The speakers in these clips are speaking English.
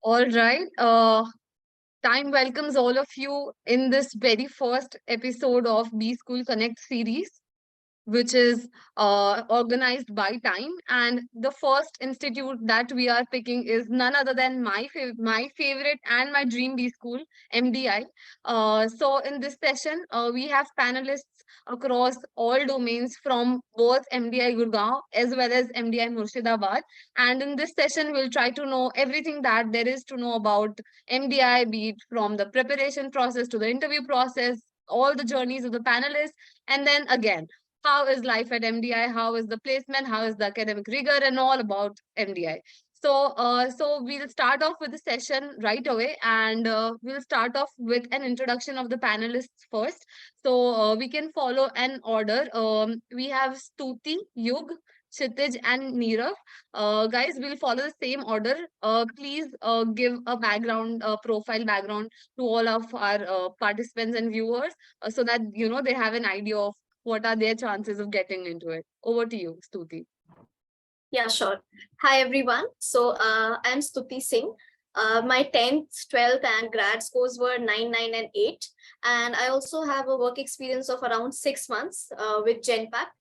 All right. Time welcomes all of you in this very first episode of B School Connect series, which is organized by Time. And the first institute that we are picking is none other than my favorite and my dream B school, MDI. So in this session, we have panelists across all domains from both MDI Gurgaon as well as MDI Murshidabad. And in this session, we'll try to know everything that there is to know about MDI, be it from the preparation process to the interview process, all the journeys of the panelists, and then again, how is life at MDI, how is the placement, how is the academic rigor, and all about MDI. So we'll start off with the session right away, and we'll start off with an introduction of the panelists first. So we can follow an order. We have Stuti, Yug, Kshitij, and Neerav. Guys, we'll follow the same order. Please give a background, profile background to all of our participants and viewers, so that they have an idea of what are their chances of getting into it. Over to you, Stuti. Yeah, sure. Hi, everyone. So I'm Stuti Singh. My 10th, 12th and grad scores were 9, 9 and 8. And I also have a work experience of around 6 months with Genpact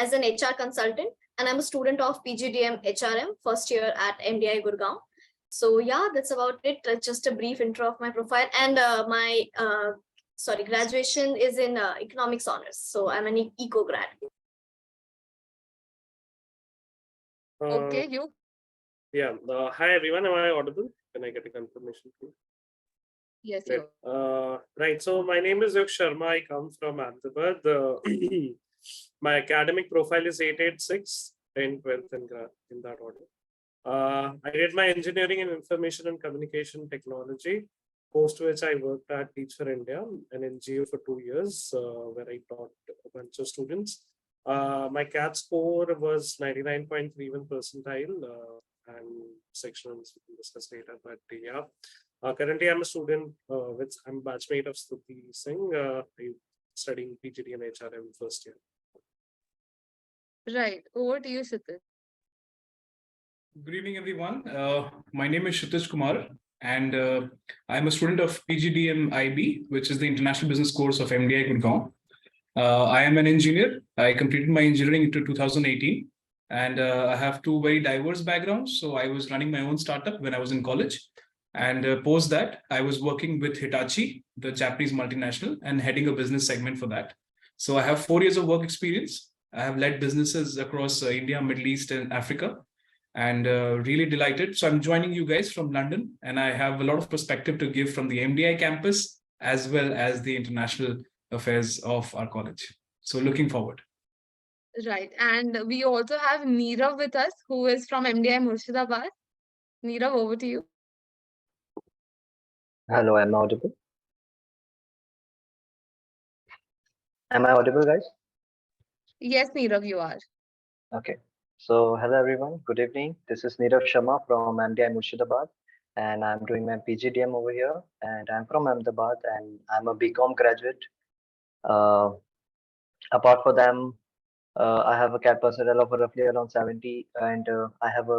as an HR consultant. And I'm a student of PGDM HRM, first year at MDI Gurgaon. So yeah, that's about it. Just a brief intro of my profile. And my graduation is in economics honors. So I'm an eco grad. Okay, you. Yeah. Hi, everyone. Am I audible? Can I get a confirmation, please? Yes, right. Right. So my name is Yuk Sharma. I come from Ahmedabad. My academic profile is 886, 10, 12th, and in that order. I did my engineering in information and communication technology, post which I worked at Teach for India, an NGO for 2 years, where I taught a bunch of students. My CAT score was 99.31 percentile, and sections we can discuss later. But yeah, currently I'm a student, I'm batchmate of Stuti Singh. I'm studying PGD and HRM first year. Right. Over to you, Kshitij. Good evening, everyone. My name is Kshitij Kumar, and I'm a student of PGDM IB, which is the International Business Course of MDI Gurgaon. I am an engineer. I completed my engineering into 2018, and I have two very diverse backgrounds. So I was running my own startup when I was in college, and post that, I was working with Hitachi, the Japanese multinational, and heading a business segment for that. So I have 4 years of work experience. I have led businesses across India, Middle East, and Africa, and really delighted. So I'm joining you guys from London, and I have a lot of perspective to give from the MDI campus as well as the international affairs of our college. So looking forward. Right. And we also have Neerav with us, who is from MDI Murshidabad. Neerav, over to you. Hello, am I audible? Am I audible, guys? Yes, Neerav, you are. Okay. So, hello, everyone. Good evening. This is Neerav Sharma from MDI Murshidabad, and I'm doing my PGDM over here. And I'm from Ahmedabad, and I'm a BCom graduate. Apart from them, I have a CAT percentile of roughly around 70, and I have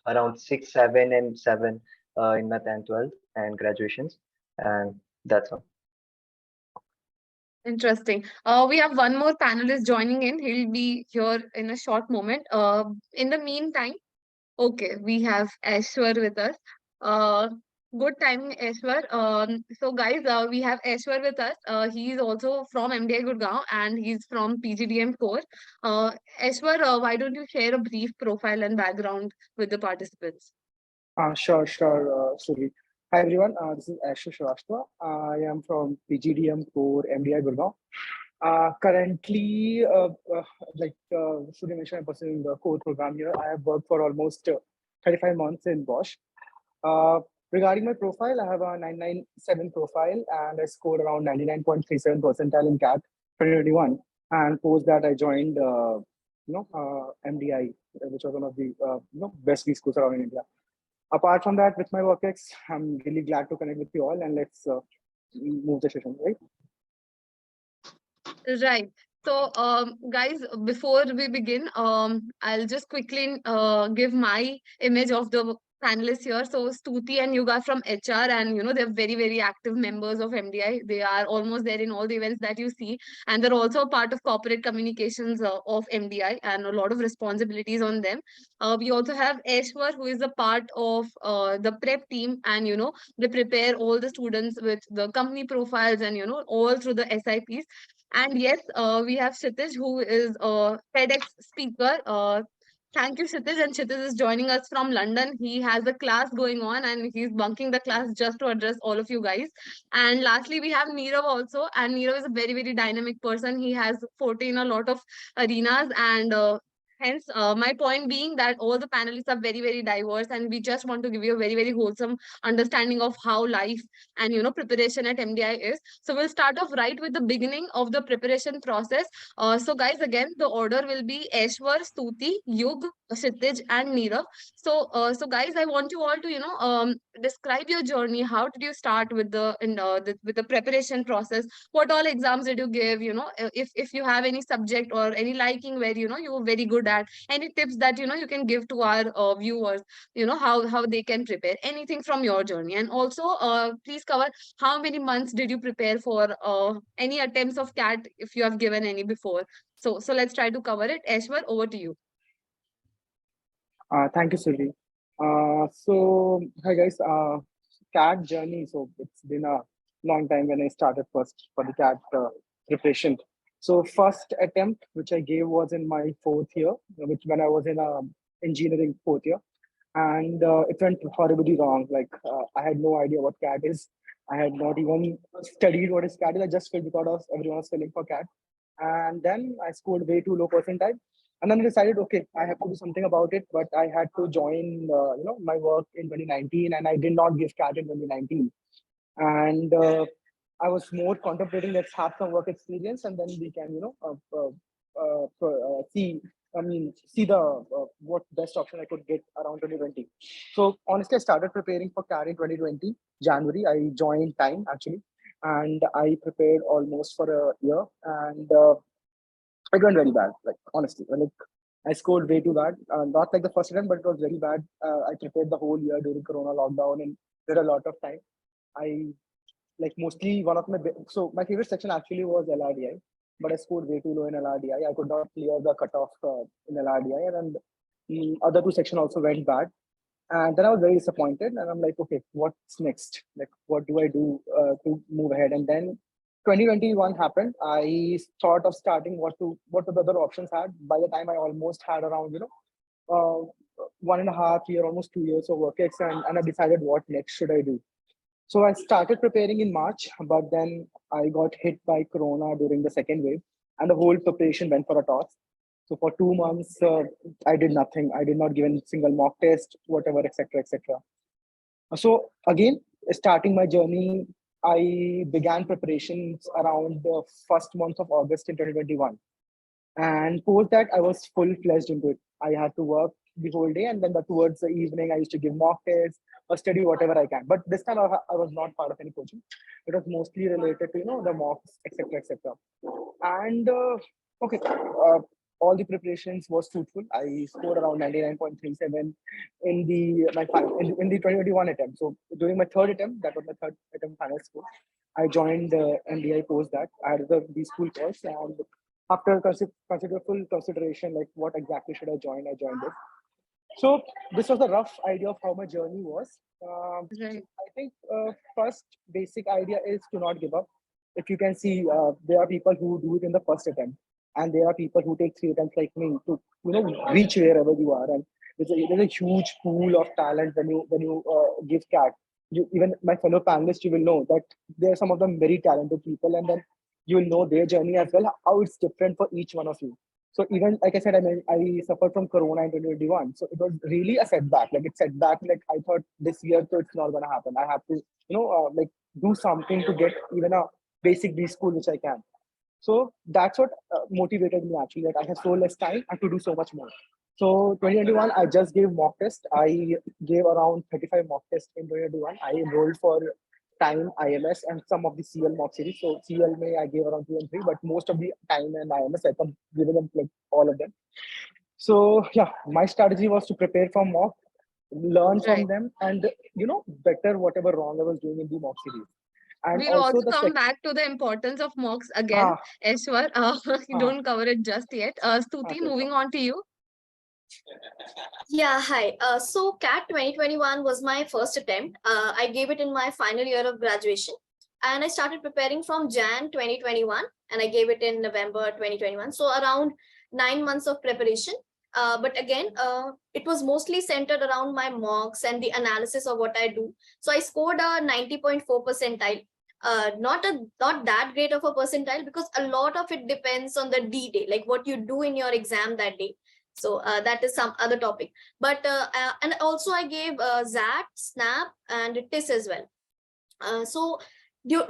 around 6, 7, and 7 in my 10th, 12th, and graduations, and that's all. Interesting. We have one more panelist joining in. He'll be here in a short moment. In the meantime, okay, we have Aishwar with us. Good timing, Aishwar. So guys, we have Aishwar with us. He's also from MDI Gurgaon and he's from PGDM core. Aishwar, why don't you share a brief profile and background with the participants? Sure, Suri. Hi everyone, this is Ashwar Shrivastava. I am from PGDM core MDI Gurgaon. Currently, like Suri mentioned, I'm pursuing the core program here. I have worked for almost 35 months in Bosch. Regarding my profile, I have a 997 profile and I scored around 99.37 percentile in CAT 2021. And post that, I joined, MDI, which was one of the best B schools around in India. Apart from that, with my work ex, I'm really glad to connect with you all, and let's move the session, right? Right. So, guys, before we begin, I'll just quickly give my image of the panelists here. So Stuti and Yuga from HR, and they're very, very active members of MDI. They are almost there in all the events that you see, and they're also a part of corporate communications of MDI, and a lot of responsibilities on them. We also have Eshwar, who is a part of the prep team, and they prepare all the students with the company profiles and all through the SIPs. And yes, we have Kshitij, who is a TEDx speaker. Thank you, Kshitij. And Kshitij is joining us from London. He has a class going on and he's bunking the class just to address all of you guys. And lastly, we have Neerav also. And Neerav is a very, very dynamic person. He has forte in a lot of arenas. And hence, my point being that all the panelists are very, very diverse. And we just want to give you a very, very wholesome understanding of how life and, preparation at MDI is. So we'll start off right with the beginning of the preparation process. So guys, again, the order will be Eshwar, Stuti, Yug, Kshitij, and Neerav. So guys, I want you all to, describe your journey. How did you start with the preparation process? What all exams did you give? If you have any subject or any liking where you were very good at, any tips that you can give to our viewers, how they can prepare. Anything from your journey, and also please cover how many months did you prepare for any attempts of CAT if you have given any before. So let's try to cover it. Eshwar, over to you. Thank you, Sylvie. So, hi guys. CAT journey. So it's been a long time when I started first for the CAT preparation. So first attempt which I gave was in my fourth year, which when I was in engineering fourth year, and it went horribly wrong. Like I had no idea what CAT is. I had not even studied what is CAT is. I just filled because everyone was filling for CAT, and then I scored way too low percentile. And then I decided, okay, I have to do something about it. But I had to join, my work in 2019, and I did not give CAT in 2019. And I was more contemplating, let's have some work experience, and then we can, see the what best option I could get around 2020. So honestly, I started preparing for CAT in 2020 January. I joined T.I.M.E actually, and I prepared almost for a year, and it went very bad. Like honestly, I scored way too bad. Not like the first attempt, but it was very bad. I prepared the whole year during Corona lockdown, and there a lot of time. I like mostly one of so my favorite section actually was LRDI, but I scored way too low in LRDI. I could not clear the cutoff in LRDI, and then the other two sections also went bad. And then I was very disappointed, and I'm like, okay, what's next? Like, what do I do to move ahead? And then 2021 happened. I thought of starting what the other options had. By the time I almost had around 1.5 year, almost 2 years of work ex, and I decided what next should I do. So I started preparing in March, but then I got hit by Corona during the second wave, and the whole preparation went for a toss. So for 2 months, I did nothing. I did not give a single mock test, whatever, etc., etc. So again, starting my journey, I began preparations around the first month of August in 2021. And post that, I was full-fledged into it. I had to work the whole day, and then towards the evening, I used to give mock tests or study whatever I can. But this time, I was not part of any coaching. It was mostly related to the mocks, etc., etc. And okay, all the preparations was fruitful. I scored around 99.37 in in the 2021 attempt. So during my third attempt, that was my third attempt final score. I joined MDI post that. I had the school course, and after considerable consideration, like what exactly should I join, I joined it. So this was a rough idea of how my journey was. Right. I think first basic idea is to not give up. If you can see, there are people who do it in the first attempt, and there are people who take 3 attempts like me to reach wherever you are. And there's a huge pool of talent when you give CAT. Even my fellow panelists, you will know that there are some of them very talented people, and then you will know their journey as well, how it's different for each one of you. So even like I said, I suffered from Corona in 2021. So it was really a setback. Like it set back. Like I thought this year, so it's not gonna happen. I have to, like do something to get even a basic B school which I can. So that's what motivated me actually. That I have so less time, I have to do so much more. So 2021, I just gave mock test. I gave around 35 mock tests in 2021. I enrolled for T.I.M.E, IMS, and some of the CL mock series. So CL may I gave around 2 and 3, but most of the T.I.M.E and IMS, I come giving them like all of them. So yeah, my strategy was to prepare for mock, learn from Right. them, and better whatever wrong I was doing in the mock series. And We'll also also the come back to the importance of mocks again, ah, Aishwar. ah, Don't cover it just yet. Stuti, okay, moving on to you. Yeah, hi. So CAT 2021 was my first attempt. I gave it in my final year of graduation, and I started preparing from Jan 2021, and I gave it in November 2021. So around 9 months of preparation. But again, it was mostly centered around my mocks and the analysis of what I do. So I scored a 90.4 percentile. Not that great of a percentile, because a lot of it depends on the D day, like what you do in your exam that day. So that is some other topic. But and also I gave ZAT, SNAP, and TIS as well. So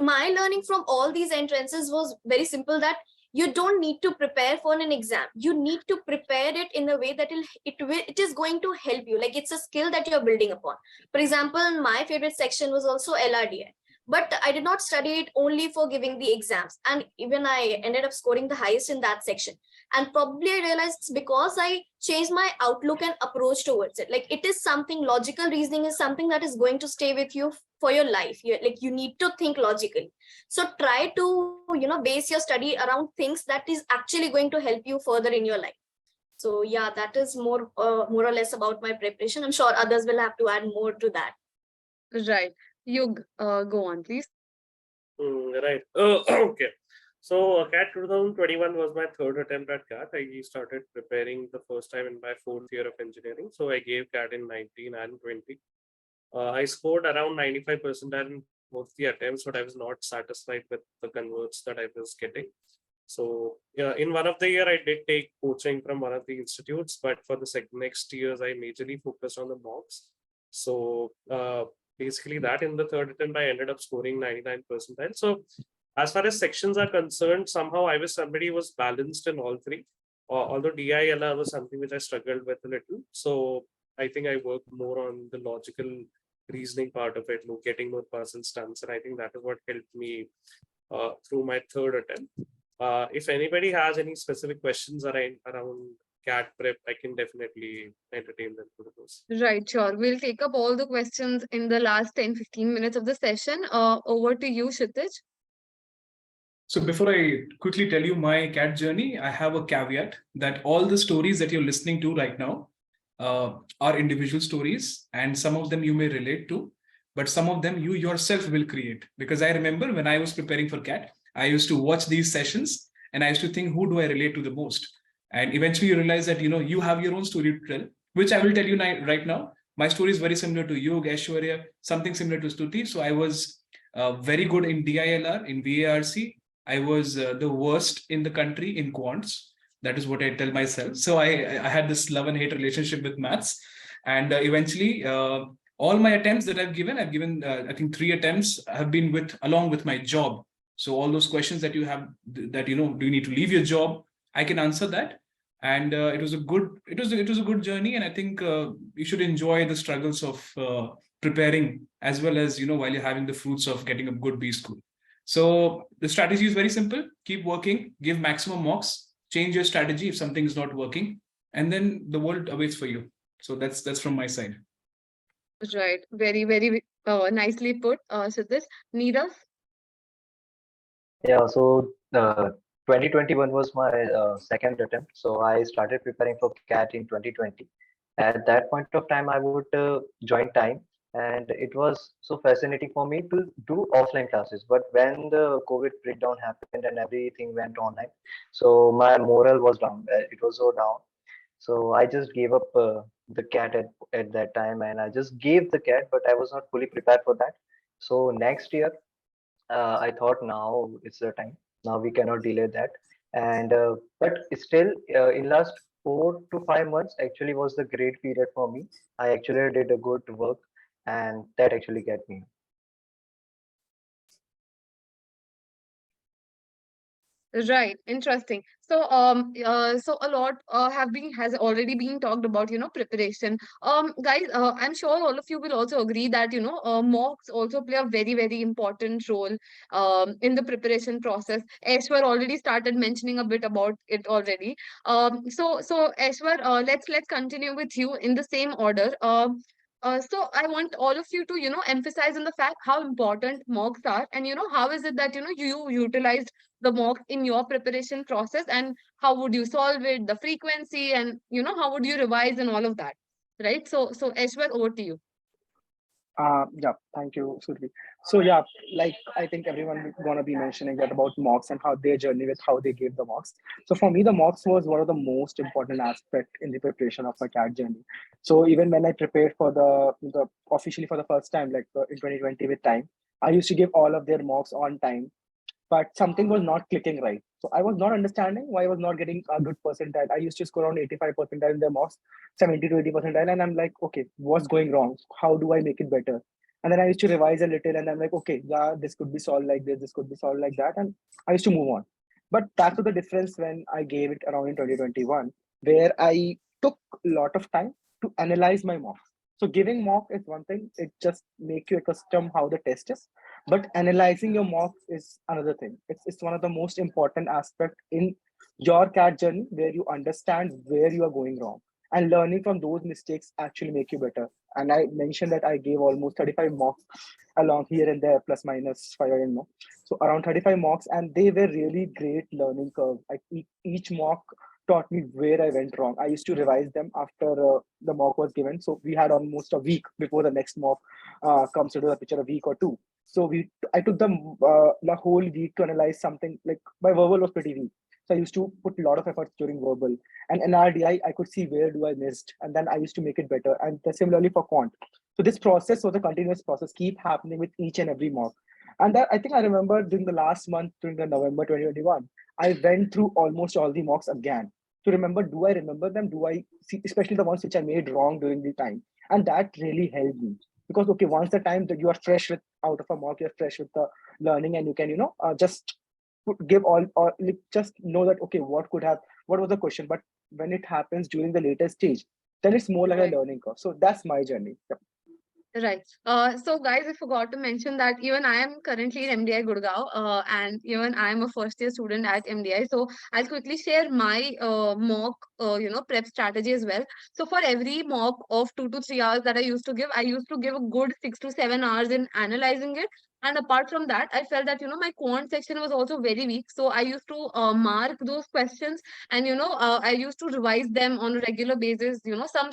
my learning from all these entrances was very simple, that you don't need to prepare for an exam. You need to prepare it in a way that it is going to help you. Like, it's a skill that you're building upon. For example, my favorite section was also LRDI. But I did not study it only for giving the exams. And even I ended up scoring the highest in that section. And probably I realized it's because I changed my outlook and approach towards it. Like, it is something, logical reasoning is something that is going to stay with you for your life. You need to think logically. So try to base your study around things that is actually going to help you further in your life. So yeah, that is more or less about my preparation. I'm sure others will have to add more to that. Right. Yug, go on, please. Right. Okay. So CAT 2021 was my third attempt at CAT. I started preparing the first time in my fourth year of engineering. So I gave CAT in 19 and 20. I scored around 95% in both the attempts, but I was not satisfied with the converts that I was getting. So yeah, in one of the year I did take coaching from one of the institutes, but for the next years I majorly focused on the mocks. So basically that in the third attempt I ended up scoring 99 percentile. So as far as sections are concerned, somehow I was somebody who was balanced in all three. Although DILR was something which I struggled with a little. So I think I worked more on the logical reasoning part of it, getting more puzzle stunts, and I think that is what helped me through my third attempt. If anybody has any specific questions around CAT prep, I can definitely entertain them for those. Right, sure. We'll take up all the questions in the last 10-15 minutes of the session. Over to you, Kshitij. So before I quickly tell you my CAT journey, I have a caveat that all the stories that you're listening to right now are individual stories, and some of them you may relate to, but some of them you yourself will create. Because I remember when I was preparing for CAT, I used to watch these sessions and I used to think, who do I relate to the most? And eventually you realize that you have your own story to tell, which I will tell you right now. My story is very similar to Yog, Aishwarya, something similar to Stuti. So I was very good in DILR, in VARC. I was the worst in the country in quants. That is what I tell myself. So I had this love and hate relationship with maths. And eventually, all my attempts that I've given, I think 3 attempts have been along with my job. So all those questions that you have, that, do you need to leave your job? I can answer that. And it was a good journey. And I think you should enjoy the struggles of preparing, as well as, while you're having the fruits of getting a good B school. So the strategy is very simple. Keep working, give maximum mocks, change your strategy if something is not working, and then the world awaits for you. So that's from my side. Right. Very, very nicely put, Kshitij. Neerav? Yeah, so 2021 was my second attempt. So I started preparing for CAT in 2020. At that point of time, I would join T.I.M.E, and it was so fascinating for me to do offline classes. But when the COVID breakdown happened and everything went online, so my morale was down. It was so down. So I just gave up the CAT at that time, and I just gave the CAT, but I was not fully prepared for that. So next year, I thought now it's the time. Now we cannot delay that. And but still, in last 4 to 5 months, actually was the great period for me. I actually did a good work, and that actually get me. Right, interesting. So, so a lot has already been talked about, preparation. Guys, I'm sure all of you will also agree that, mocks also play a very, very important role in the preparation process. Aishwar already started mentioning a bit about it already. So Aishwar, let's continue with you in the same order. So I want all of you to, emphasize on the fact how important mocks are, and how is it that you utilized the mock in your preparation process, and how would you solve it, the frequency, and how would you revise and all of that, right? So Aishwar, over to you. Yeah, thank you, Survi. So yeah, like I think everyone is gonna be mentioning that about mocks and how their journey with how they gave the mocks. So for me, the mocks was one of the most important aspect in the preparation of my CAT journey. So even when I prepared for the officially for the first time, like in 2020 with time, I used to give all of their mocks on time, but something was not clicking right. So I was not understanding why I was not getting a good percentile. I used to score around 85 percentile in the mocks, 70 to 80 percentile, and I'm like, okay, what's going wrong? How do I make it better? And then I used to revise a little, and I'm like, okay, yeah, this could be solved like this could be solved like that, and I used to move on. But that was the difference when I gave it around in 2021, where I took a lot of time to analyze my mocks. So giving mock is one thing; it just make you accustomed how the test is, but analyzing your mocks is another thing. It's one of the most important aspect in your CAT journey, where you understand where you are going wrong, and learning from those mistakes actually make you better. And I mentioned that I gave almost 35 mocks along here and there, plus minus 5 and more. So around 35 mocks, and they were really great learning curve. Like each mock taught me where I went wrong. I used to revise them after the mock was given. So we had almost a week before the next mock comes into the picture, a week or two. So I took the whole week to analyze something. Like my verbal was pretty weak, so I used to put a lot of efforts during verbal. And NRDI, I could see where do I missed, and then I used to make it better. And similarly for quant. So this process was a continuous process, keep happening with each and every mock. And that I think I remember during the last month, during the November 2021, I went through almost all the mocks again to remember, do I remember them? Do I see, especially the ones which I made wrong during the time? And that really helped me, because okay, once the time that you are fresh with out of a mock, you're fresh with the learning, and you can just give all, or like just know that okay, what was the question. But when it happens during the later stage, then it's more like a Right. learning curve. So that's my journey. Yep. Right. So guys, I forgot to mention that even I am currently in MDI Gurgaon, and even I am a first year student at MDI. So I'll quickly share my mock, prep strategy as well. So for every mock of 2 to 3 hours that I used to give a good 6 to 7 hours in analyzing it. And apart from that, I felt that my quant section was also very weak. So I used to mark those questions, and I used to revise them on a regular basis. Some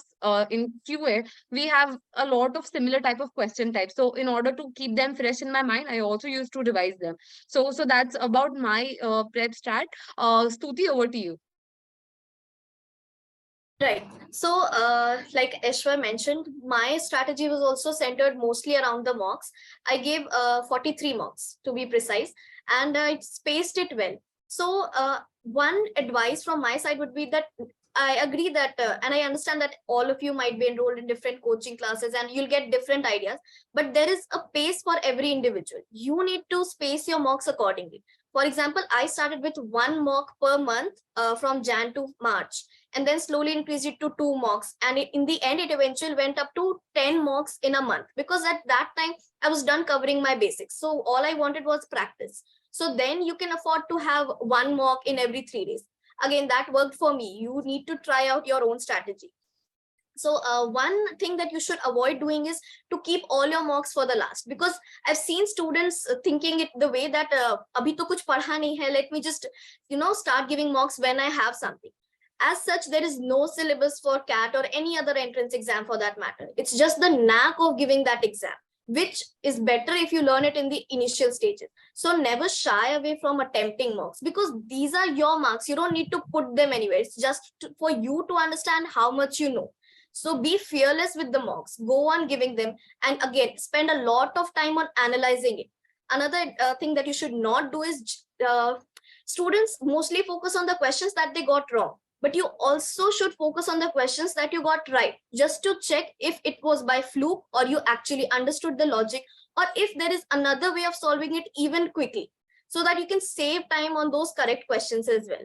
in QA we have a lot of similar type of question types, so in order to keep them fresh in my mind, I also used to revise them. So that's about my prep strat. Stuti, over to you. Right. So, like Ashwa mentioned, my strategy was also centered mostly around the mocks. I gave 43 mocks to be precise, and I spaced it well. So, one advice from my side would be that I agree that, and I understand that all of you might be enrolled in different coaching classes and you'll get different ideas, but there is a pace for every individual. You need to space your mocks accordingly. For example, I started with one mock per month from Jan to March, and then slowly increased it to 2 mocks, and in the end it eventually went up to 10 mocks in a month, because at that time I was done covering my basics, so all I wanted was practice. So then you can afford to have one mock in every 3 days. Again, that worked for me. You need to try out your own strategy. So one thing that you should avoid doing is to keep all your mocks for the last, because I've seen students thinking it the way that abhi to kuch padha nahi hai, let me just start giving mocks when I have something. As such, there is no syllabus for CAT or any other entrance exam for that matter. It's just the knack of giving that exam, which is better if you learn it in the initial stages. So never shy away from attempting mocks, because these are your marks. You don't need to put them anywhere. It's just for you to understand how much you know. So be fearless with the mocks. Go on giving them, and again, spend a lot of time on analyzing it. Another thing that you should not do is students mostly focus on the questions that they got wrong, but you also should focus on the questions that you got right, just to check if it was by fluke or you actually understood the logic, or if there is another way of solving it even quickly, so that you can save time on those correct questions as well.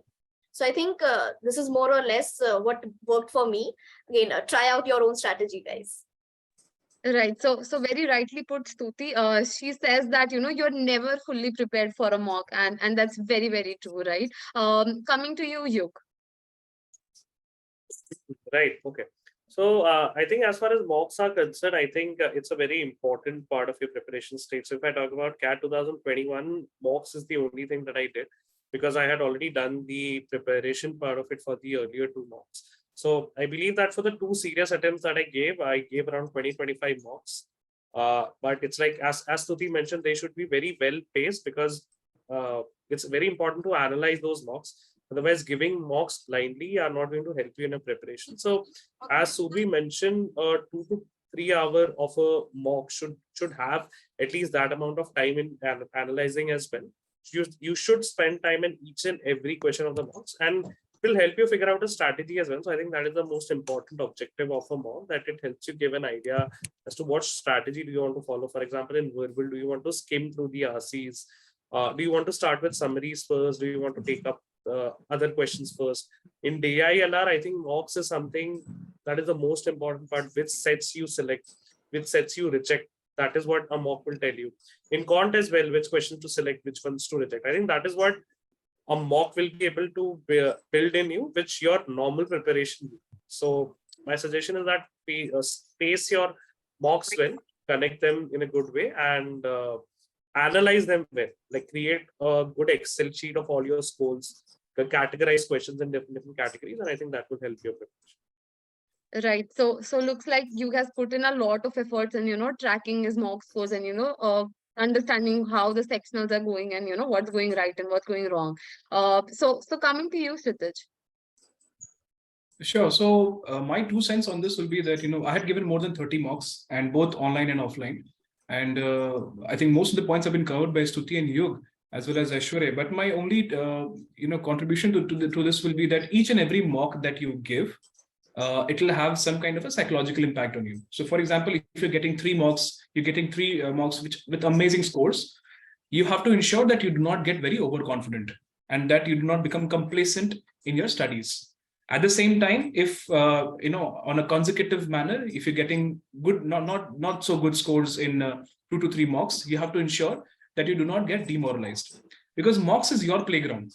So I think this is more or less what worked for me. Again, try out your own strategy, guys. Right. So very rightly put, Stuti. She says that you're never fully prepared for a mock, and that's very, very true, right? Coming to you, Yuk. Right. Okay. So I think as far as mocks are concerned, I think it's a very important part of your preparation stage. So if I talk about CAT 2021, mocks is the only thing that I did because I had already done the preparation part of it for the earlier two mocks. So I believe that for the two serious attempts that I gave around 20-25 mocks. But it's like, as Stuti mentioned, they should be very well paced because it's very important to analyze those mocks. Otherwise, giving mocks blindly are not going to help you in a preparation. So as Subi mentioned, 2 to 3 hour of a mock should have at least that amount of time in analyzing as well. You should spend time in each and every question of the mocks, and it will help you figure out a strategy as well. So I think that is the most important objective of a mock, that it helps you give an idea as to what strategy do you want to follow. For example, in verbal, do you want to skim through the RCs? Do you want to start with summaries first? Do you want to take up other questions first? In DILR, I think mocks is something that is the most important part, which sets you select, which sets you reject. That is what a mock will tell you. In Quant as well, which questions to select, which ones to reject. I think that is what a mock will be able to build in you, which your normal preparation. So my suggestion is that space your mocks well, connect them in a good way, and analyze them well. Like create a good Excel sheet of all your scores, categorize questions in different categories, and I think that will help your preparation. Right. So looks like you has put in a lot of efforts and tracking his mock scores and understanding how the sectionals are going and what's going right and what's going wrong. So coming to you, Kshitij. Sure. So my 2 cents on this will be that, I had given more than 30 mocks, and both online and offline. And I think most of the points have been covered by Stuti and Yug as well as Aishwarya. But my only, contribution to this will be that each and every mock that you give, it will have some kind of a psychological impact on you. So for example, if you're getting 3 mocks, you're getting 3 mocks with amazing scores, you have to ensure that you do not get very overconfident and that you do not become complacent in your studies. At the same time, if on a consecutive manner, if you're getting good, not so good scores in 2 to 3 mocks, you have to ensure that you do not get demoralized, because mocks is your playground.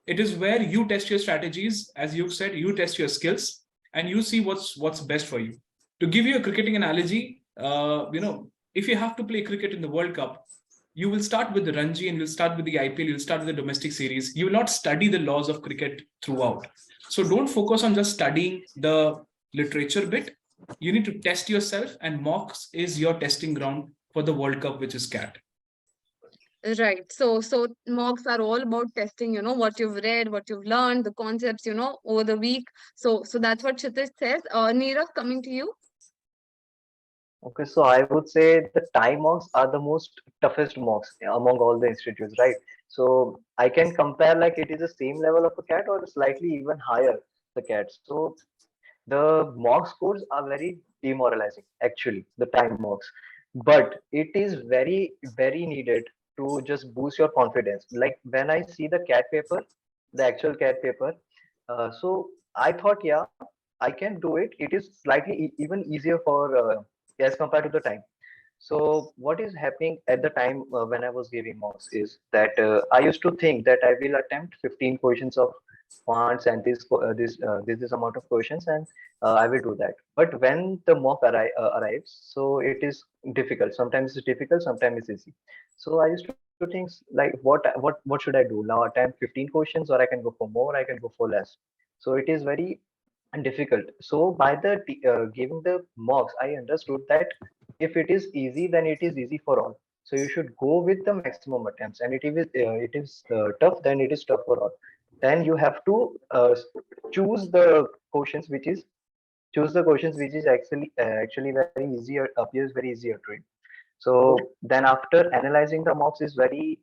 It is where you test your strategies, as you've said, you test your skills, and you see what's best for you. To give you a cricketing analogy, if you have to play cricket in the World Cup, you will start with the Ranji and you'll start with the IPL, you'll start with the domestic series. You will not study the laws of cricket throughout. So don't focus on just studying the literature bit. You need to test yourself, and mocks is your testing ground for the World Cup, which is CAT. Right. So mocks are all about testing, what you've read, what you've learned, the concepts, over the week. So that's what Kshitij says. Neerav, coming to you. Okay, so I would say the time mocks are the most toughest mocks among all the institutes, right? So I can compare like it is the same level of a CAT or slightly even higher the CAT. So the mock scores are very demoralizing, actually, the time mocks. But it is very, very needed to just boost your confidence. Like when I see the CAT paper, the actual CAT paper, so I thought, yeah, I can do it. It is slightly even easier for as compared to the time. So what is happening at the time when I was giving mocks is that I used to think that I will attempt 15 questions of quants and this amount of questions, and I will do that. But when the mock arrives, so it is difficult. Sometimes it's difficult, sometimes it's easy. So I used to think like what should I do now? Attempt 15 questions, or I can go for more, I can go for less. So it is very difficult. So by the giving the mocks, I understood that if it is easy, then it is easy for all. So you should go with the maximum attempts, and it is tough, then it is tough for all. Then you have to choose the questions which is actually very easier, appears very easier to it. So then after analyzing the mocks is very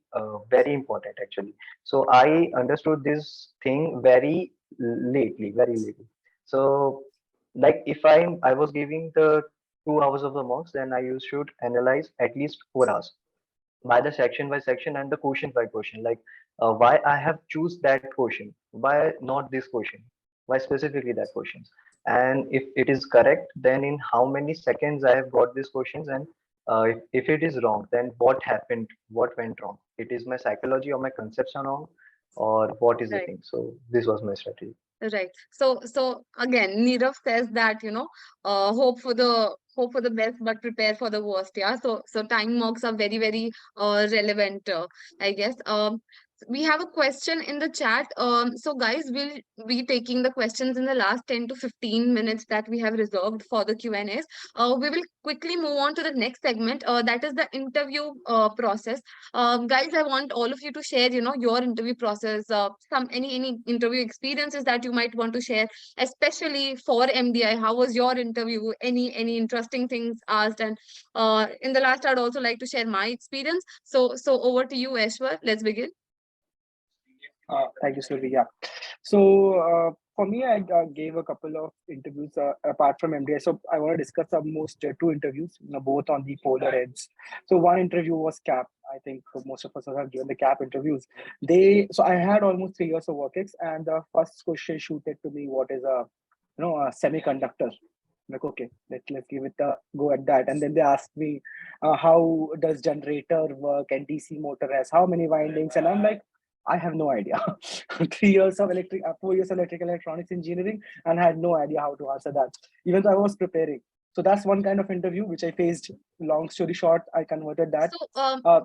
important actually. So I understood this thing very lately. So like if I was giving the 2 hours of the mocks, then I should analyze at least 4 hours by the section by section and the question by question. Like why I have choose that question, why not this question, why specifically that questions, and if it is correct, then in how many seconds I have got these questions, and if it is wrong, then what happened, what went wrong, it is my psychology or my concepts are wrong, or what is the Right. thing. So this was my strategy. Right. So again, Nirav says that, hope for the best, but prepare for the worst. Yeah. So time marks are very, very relevant, I guess. We have a question in the chat. So guys, we'll be taking the questions in the last 10 to 15 minutes that we have reserved for the Q&As. We will quickly move on to the next segment. That is the interview process. Guys, I want all of you to share, your interview process, some any interview experiences that you might want to share, especially for MDI. How was your interview? Any interesting things asked? And in the last, I'd also like to share my experience. So over to you, Aishwar. Let's begin. Thank you, Sylvia. Yeah. So for me, I gave a couple of interviews apart from MDI. So I want to discuss almost two interviews, both on the polar ends. So one interview was CAP. I think most of us have given the CAP interviews. So I had almost 3 years of work ex, and the first question shooted to me, what is a semiconductor? Like, okay, let's give it a go at that. And then they asked me, how does generator work and DC motor has how many windings? And I'm like, I have no idea. 3 years of 4 years of electrical electronics engineering, and I had no idea how to answer that, even though I was preparing. So that's one kind of interview which I faced. Long story short, I converted that.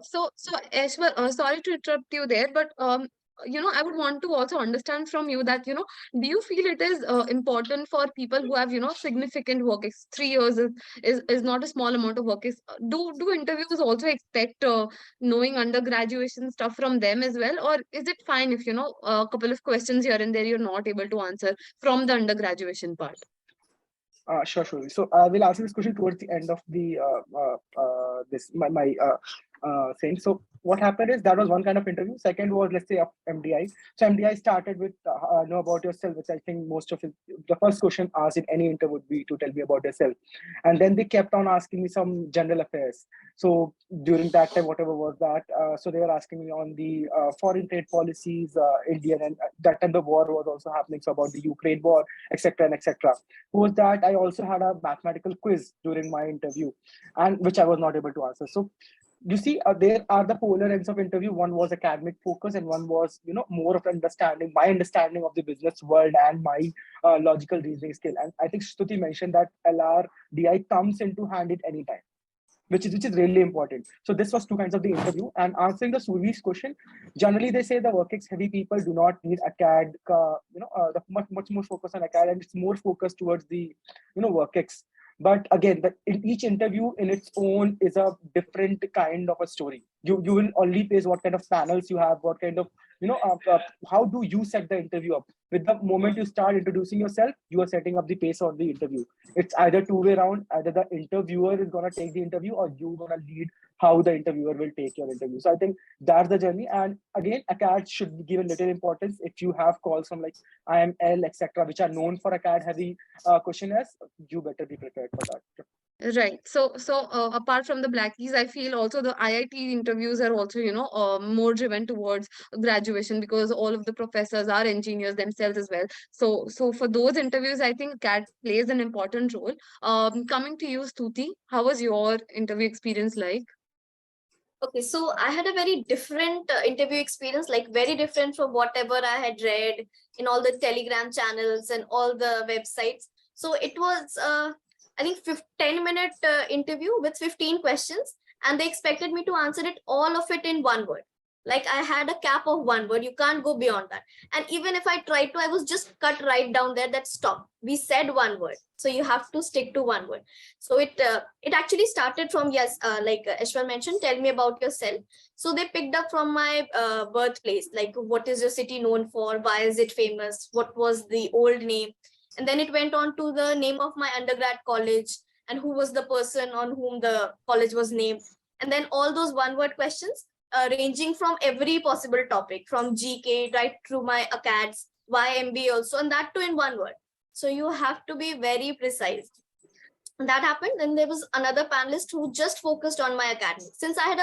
So Aishwar, sorry to interrupt you there, but I would want to also understand from you that, do you feel it is important for people who have, significant work? 3 years is not a small amount of work. Do interviews also expect knowing undergraduation stuff from them as well, or is it fine if, a couple of questions here and there you're not able to answer from the undergraduation part? Sure. So I will answer this question towards the end of the this my thing. So what happened is that was one kind of interview. Second was, let's say, MDI. So MDI started with know about yourself, which I think most of it, the first question asked in any interview would be to tell me about yourself, and then they kept on asking me some general affairs. So during that time, whatever was that, so they were asking me on the foreign trade policies, Indian, and that time the war was also happening. So about the Ukraine war, etc. and etc. Was that I also had a mathematical quiz during my interview, and which I was not able to answer. So you see, there are the polar ends of interview. One was academic focus, and one was more of my understanding of the business world and my logical reasoning skill. And I think Stuti mentioned that LRDI comes into hand at any time, which is really important. So this was two kinds of the interview. And answering the Survi's question, generally they say the work-ex heavy people do not need acad, the much more focus on acad, and it's more focused towards the work-ex. But again, in each interview in its own is a different kind of a story. You will only face what kind of panels you have, what kind of how do you set the interview up. With the moment you start introducing yourself, you are setting up the pace of the interview. It's either two-way round, either the interviewer is going to take the interview or you're going to lead how the interviewer will take your interview. So I think that's the journey. And again, ACAD should be given little importance. If you have calls from like IML, etc., which are known for ACAD heavy questionnaires, you better be prepared for that. Right. So apart from the Blackies, I feel also the IIT interviews are also, more driven towards graduation, because all of the professors are engineers themselves as well. So for those interviews, I think CAT plays an important role. Coming to you, Stuti, how was your interview experience like? Okay, so I had a very different interview experience, like very different from whatever I had read in all the Telegram channels and all the websites. So it was, I think, 10-minute interview with 15 questions, and they expected me to answer it, all of it in one word. Like I had a cap of one word. You can't go beyond that. And even if I tried to, I was just cut right down there that stop. We said one word. So you have to stick to one word. So it actually started from, like Ashwin mentioned, tell me about yourself. So they picked up from my birthplace, like what is your city known for? Why is it famous? What was the old name? And then it went on to the name of my undergrad college and who was the person on whom the college was named. And then all those one-word questions ranging from every possible topic, from GK right through my ACADS, YMB also, and that too in one word. So you have to be very precise. And that happened. Then there was another panelist who just focused on my academics. Since I had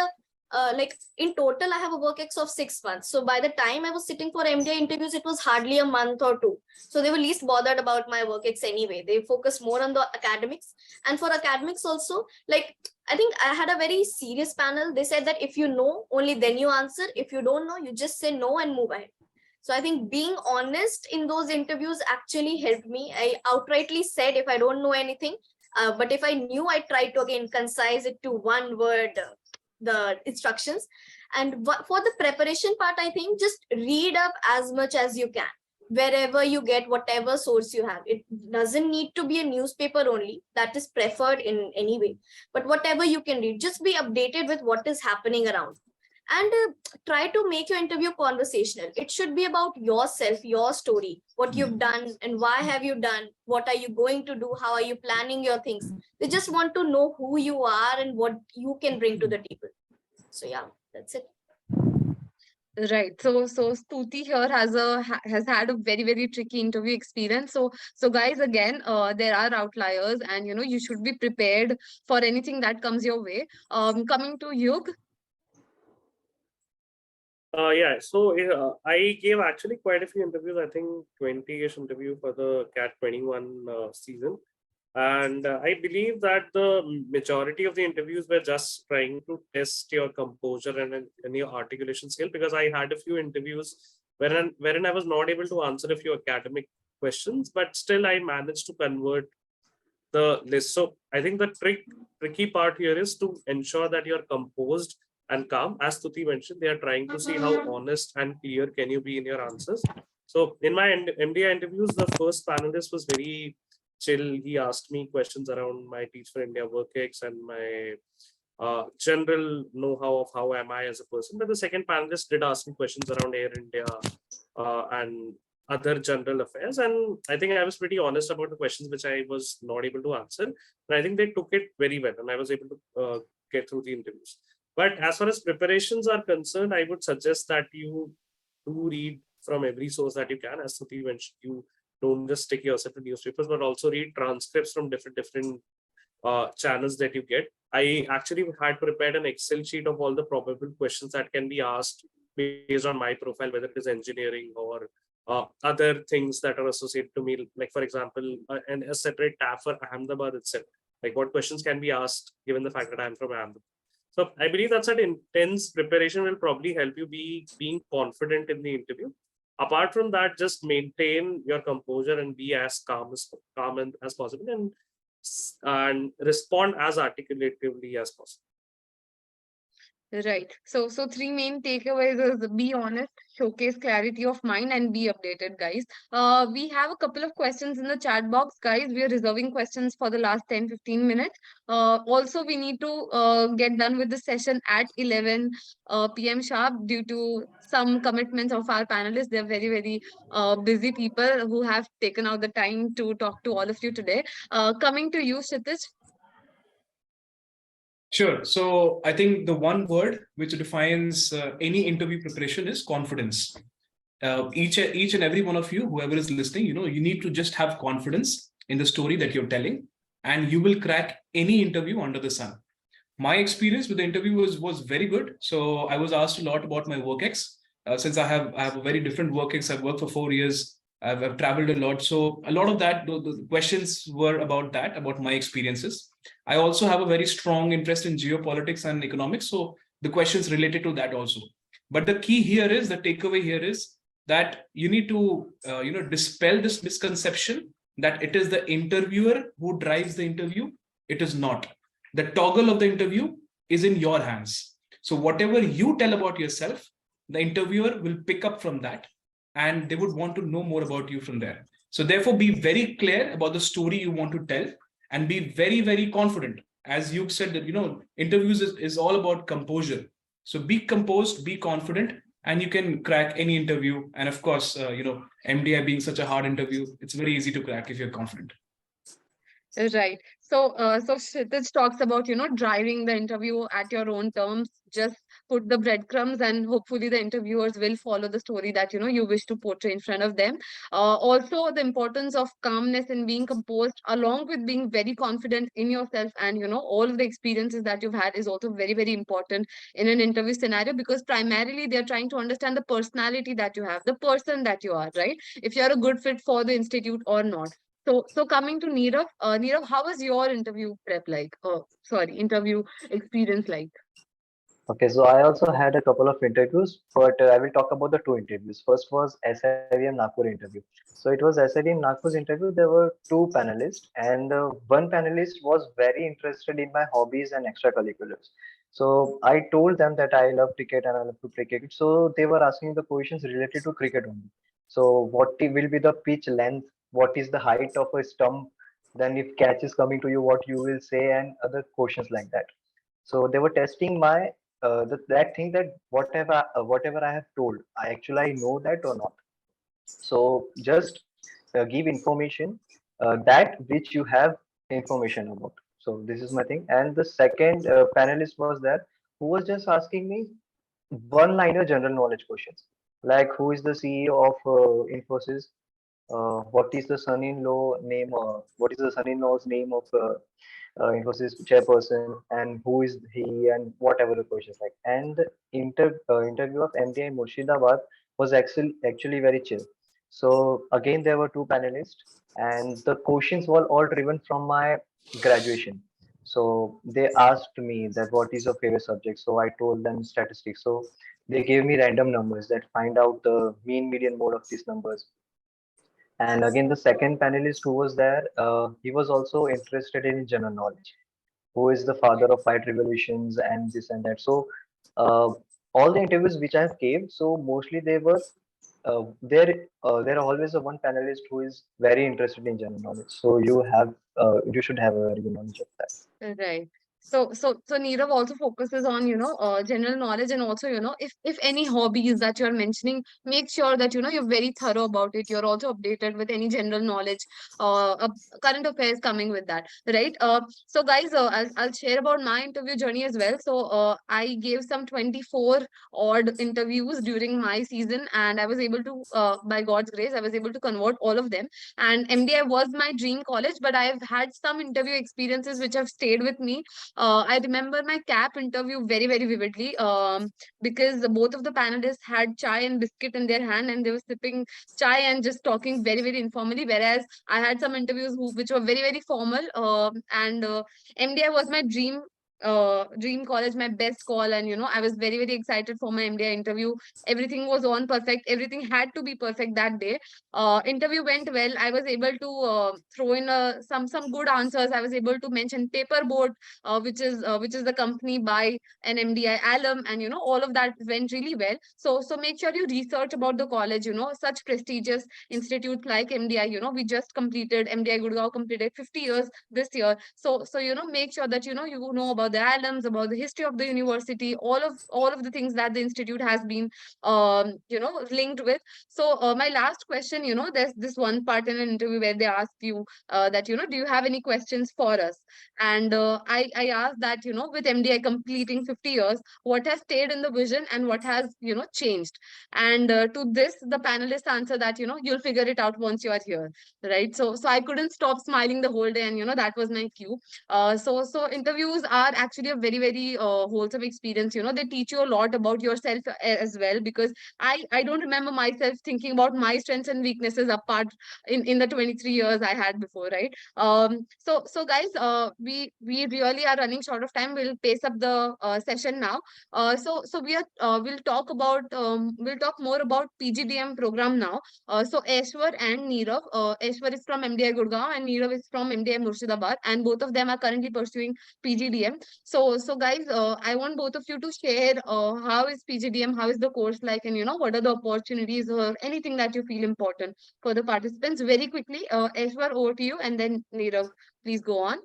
like in total, I have a work ex of 6 months. So by the time I was sitting for MDI interviews, it was hardly a month or two. So they were least bothered about my work ex anyway. They focused more on the academics. And for academics also, like I think I had a very serious panel. They said that if you know, only then you answer. If you don't know, you just say no and move ahead. So I think being honest in those interviews actually helped me. I outrightly said if I don't know anything, but if I knew, I tried to again concise it to one word, the instructions. And for the preparation part, I think just read up as much as you can, wherever you get, whatever source you have. It doesn't need to be a newspaper only, that is preferred in any way, but whatever you can read, just be updated with what is happening around. And try to make your interview conversational. It should be about yourself, your story, what you've done and why have you done, what are you going to do, how are you planning your things. They just want to know who you are and what you can bring to the table. So yeah, that's it. Right. So Stuti here has had a very tricky interview experience. So guys, again, there are outliers, and you should be prepared for anything that comes your way. Coming to Yug. Yeah, so I gave actually quite a few interviews. I think 20-ish interview for the CAT 21 season. And I believe that the majority of the interviews were just trying to test your composure and your articulation skill, because I had a few interviews wherein I was not able to answer a few academic questions, but still I managed to convert the list. So I think the tricky part here is to ensure that you're composed and calm. As Stuti mentioned, they are trying to see how honest and clear can you be in your answers. So in my MDI interviews, the first panelist was very chill. He asked me questions around my Teach for India work ex and my general know-how of how am I as a person. But the second panelist did ask me questions around Air India and other general affairs. And I think I was pretty honest about the questions which I was not able to answer. And I think they took it very well and I was able to get through the interviews. But as far as preparations are concerned, I would suggest that you do read from every source that you can. As Suti mentioned, you don't just stick yourself to newspapers, but also read transcripts from different channels that you get. I actually had prepared an Excel sheet of all the probable questions that can be asked based on my profile, whether it is engineering or other things that are associated to me. Like, for example, a separate tab for Ahmedabad itself. Like, what questions can be asked given the fact that I'm from Ahmedabad. So I believe that's an intense preparation will probably help you being confident in the interview. Apart from that, just maintain your composure and be as calm as possible, and respond as articulatively as possible. Right. So three main takeaways is be honest, showcase clarity of mind, and be updated, guys. We have a couple of questions in the chat box, guys. We are reserving questions for the last 10-15 minutes. Also, we need to get done with the session at 11 p.m. sharp due to some commitments of our panelists. They're very busy people who have taken out the time to talk to all of you today. Coming to you, Kshitij. Sure. So I think the one word which defines any interview preparation is confidence. Each and every one of you, whoever is listening, you need to just have confidence in the story that you're telling, and you will crack any interview under the sun. My experience with the interview was very good. So I was asked a lot about my work ex. Since I have a very different work ex. I've worked for 4 years. I've traveled a lot. So a lot of that, the questions were about that, about my experiences. I also have a very strong interest in geopolitics and economics. So the questions related to that also. But the key here is, the takeaway here is that you need to, dispel this misconception that it is the interviewer who drives the interview. It is not. The toggle of the interview is in your hands. So whatever you tell about yourself, the interviewer will pick up from that, and they would want to know more about you from there. So therefore, be very clear about the story you want to tell, and be very confident. As you said, that interviews is all about composure. So be composed, be confident, and you can crack any interview. And of course, MDI being such a hard interview, it's very easy to crack if you're confident. Right. So Kshitij talks about, driving the interview at your own terms. Just put the breadcrumbs, and hopefully the interviewers will follow the story that, you wish to portray in front of them. Also, the importance of calmness and being composed, along with being very confident in yourself, and, all of the experiences that you've had is also very important in an interview scenario, because primarily they're trying to understand the personality that you have, the person that you are, right? If you're a good fit for the institute or not. So coming to Nirav, Nirav, how was your interview prep like? Interview experience like? Okay, so I also had a couple of interviews, but I will talk about the two interviews. First was SIVM Nagpur interview. So it was SIVM Nagpur's interview. There were two panelists, and one panelist was very interested in my hobbies and extracurriculars. So I told them that I love cricket and I love to play cricket. So they were asking the questions related to cricket only. So will be the pitch length? What is the height of a stump? Then if catch is coming to you, what you will say, and other questions like that. So they were testing my that thing, that whatever I have told, I know that or not. So just give information that which you have information about. So this is my thing. And the second panelist was there, who was just asking me one-liner general knowledge questions, like who is the CEO of Infosys, what is the son-in-law name, what is the son-in-law's name of Infosys chairperson, and who is he, and whatever the questions like. And the interview of MDI Murshidabad was actually very chill. So again, there were two panelists, and the questions were all driven from my graduation. So they asked me that what is your favorite subject. So I told them statistics. So they gave me random numbers that find out the mean median mode of these numbers. And again, the second panelist who was there, he was also interested in general knowledge. Who is the father of five revolutions and this and that. So all the interviews which I have gave, so mostly they were there are always a one panelist who is very interested in general knowledge. So you should have a very good knowledge of that. Right. So Nirav also focuses on, general knowledge, and also, if any hobbies that you're mentioning, make sure that, you're very thorough about it. You're also updated with any general knowledge, current affairs coming with that, right? So guys, I'll share about my interview journey as well. So, I gave some 24 odd interviews during my season, and I was able to, by God's grace, I was able to convert all of them. And MDI was my dream college, but I've had some interview experiences which have stayed with me. I remember my CAP interview very, very vividly, because both of the panelists had chai and biscuit in their hand, and they were sipping chai and just talking very, very informally. Whereas I had some interviews which were very, very formal, and MDI was my dream college, my best call. And I was very, very excited for my MDI interview. Everything was on perfect, everything had to be perfect that day. Interview went well. I was able to throw in some good answers. I was able to mention Paperboard, which is the company by an MDI alum, and all of that went really well. So make sure you research about the college. Such prestigious institutes like MDI. We just completed MDI Gurgaon completed 50 years this year. So make sure that you know about the alums, about the history of the university, all of the things that the institute has been linked with. So my last question, there's this one part in an interview where they ask you that, do you have any questions for us? And I asked that, with MDI completing 50 years, what has stayed in the vision and what has, changed? And to this, the panelists answer that, you'll figure it out once you are here, right? So I couldn't stop smiling the whole day, and, that was my cue. So interviews are actually a very, very wholesome experience. They teach you a lot about yourself as well, because I don't remember myself thinking about my strengths and weaknesses apart in the 23 years I had before, right? So guys, we really are running short of time. We'll pace up the session now. So we'll talk more about PGDM program now. So Aishwar and Nirav, Aishwar is from MDI Gurgaon and Nirav is from MDI Murshidabad, and both of them are currently pursuing PGDM. So guys, I want both of you to share how is PGDM, how is the course like, and what are the opportunities or anything that you feel important for the participants. Very quickly, Aishwar, over to you, and then Nirav, please go on.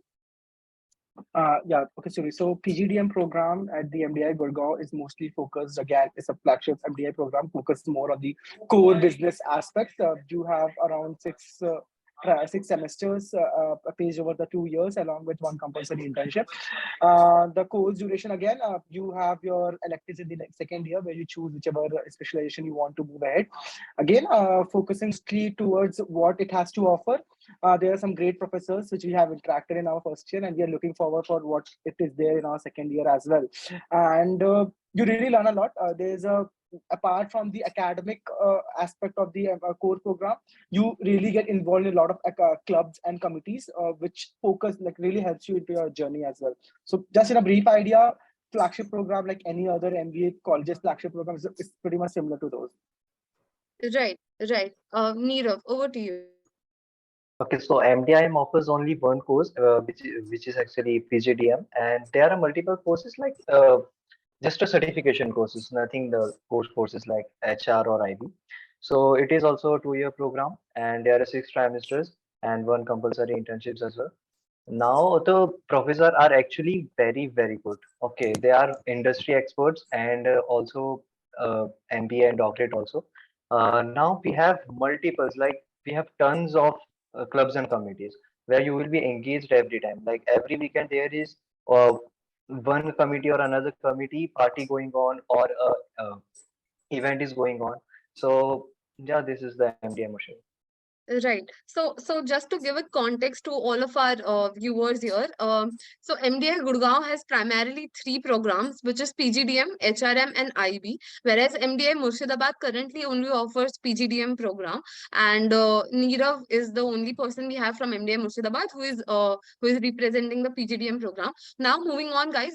Yeah, okay, sorry. So PGDM program at the MDI Gurgaon is mostly focused, again, it's a flagship MDI program, focused more on the core business aspects. You have around six semesters paced over the 2 years, along with one compulsory internship. The course duration, again, you have your electives in the second year, where you choose whichever specialization you want to move ahead. Again, focusing strictly towards what it has to offer. There are some great professors which we have interacted in our first year, and we are looking forward for what it is there in our second year as well. And you really learn a lot. There's apart from the academic aspect of the core program, you really get involved in a lot of clubs and committees, which focus, like, really helps you into your journey as well. So just in a brief idea, flagship program like any other MBA colleges flagship program is pretty much similar to those. Right, right. Neerav, over to you. Okay, so MDIM offers only one course, which is actually PGDM, and there are multiple courses like just a certification courses, nothing the courses like HR or IB. So it is also a 2-year program, and there are 6 trimesters and 1 compulsory internships as well. Now the professors are actually very good. Okay, they are industry experts and also MBA and doctorate also. Now we have multiples, like we have tons of clubs and committees where you will be engaged every time. Like every weekend there is one committee or another committee party going on, or event is going on. So yeah, this is the MDM machine. Right. So just to give a context to all of our viewers here, so MDI Gurgaon has primarily 3 programs, which is PGDM, HRM, and IB, whereas MDI Murshidabad currently only offers PGDM program, and Neerav is the only person we have from MDI Murshidabad who is representing the PGDM program. Now moving on, guys,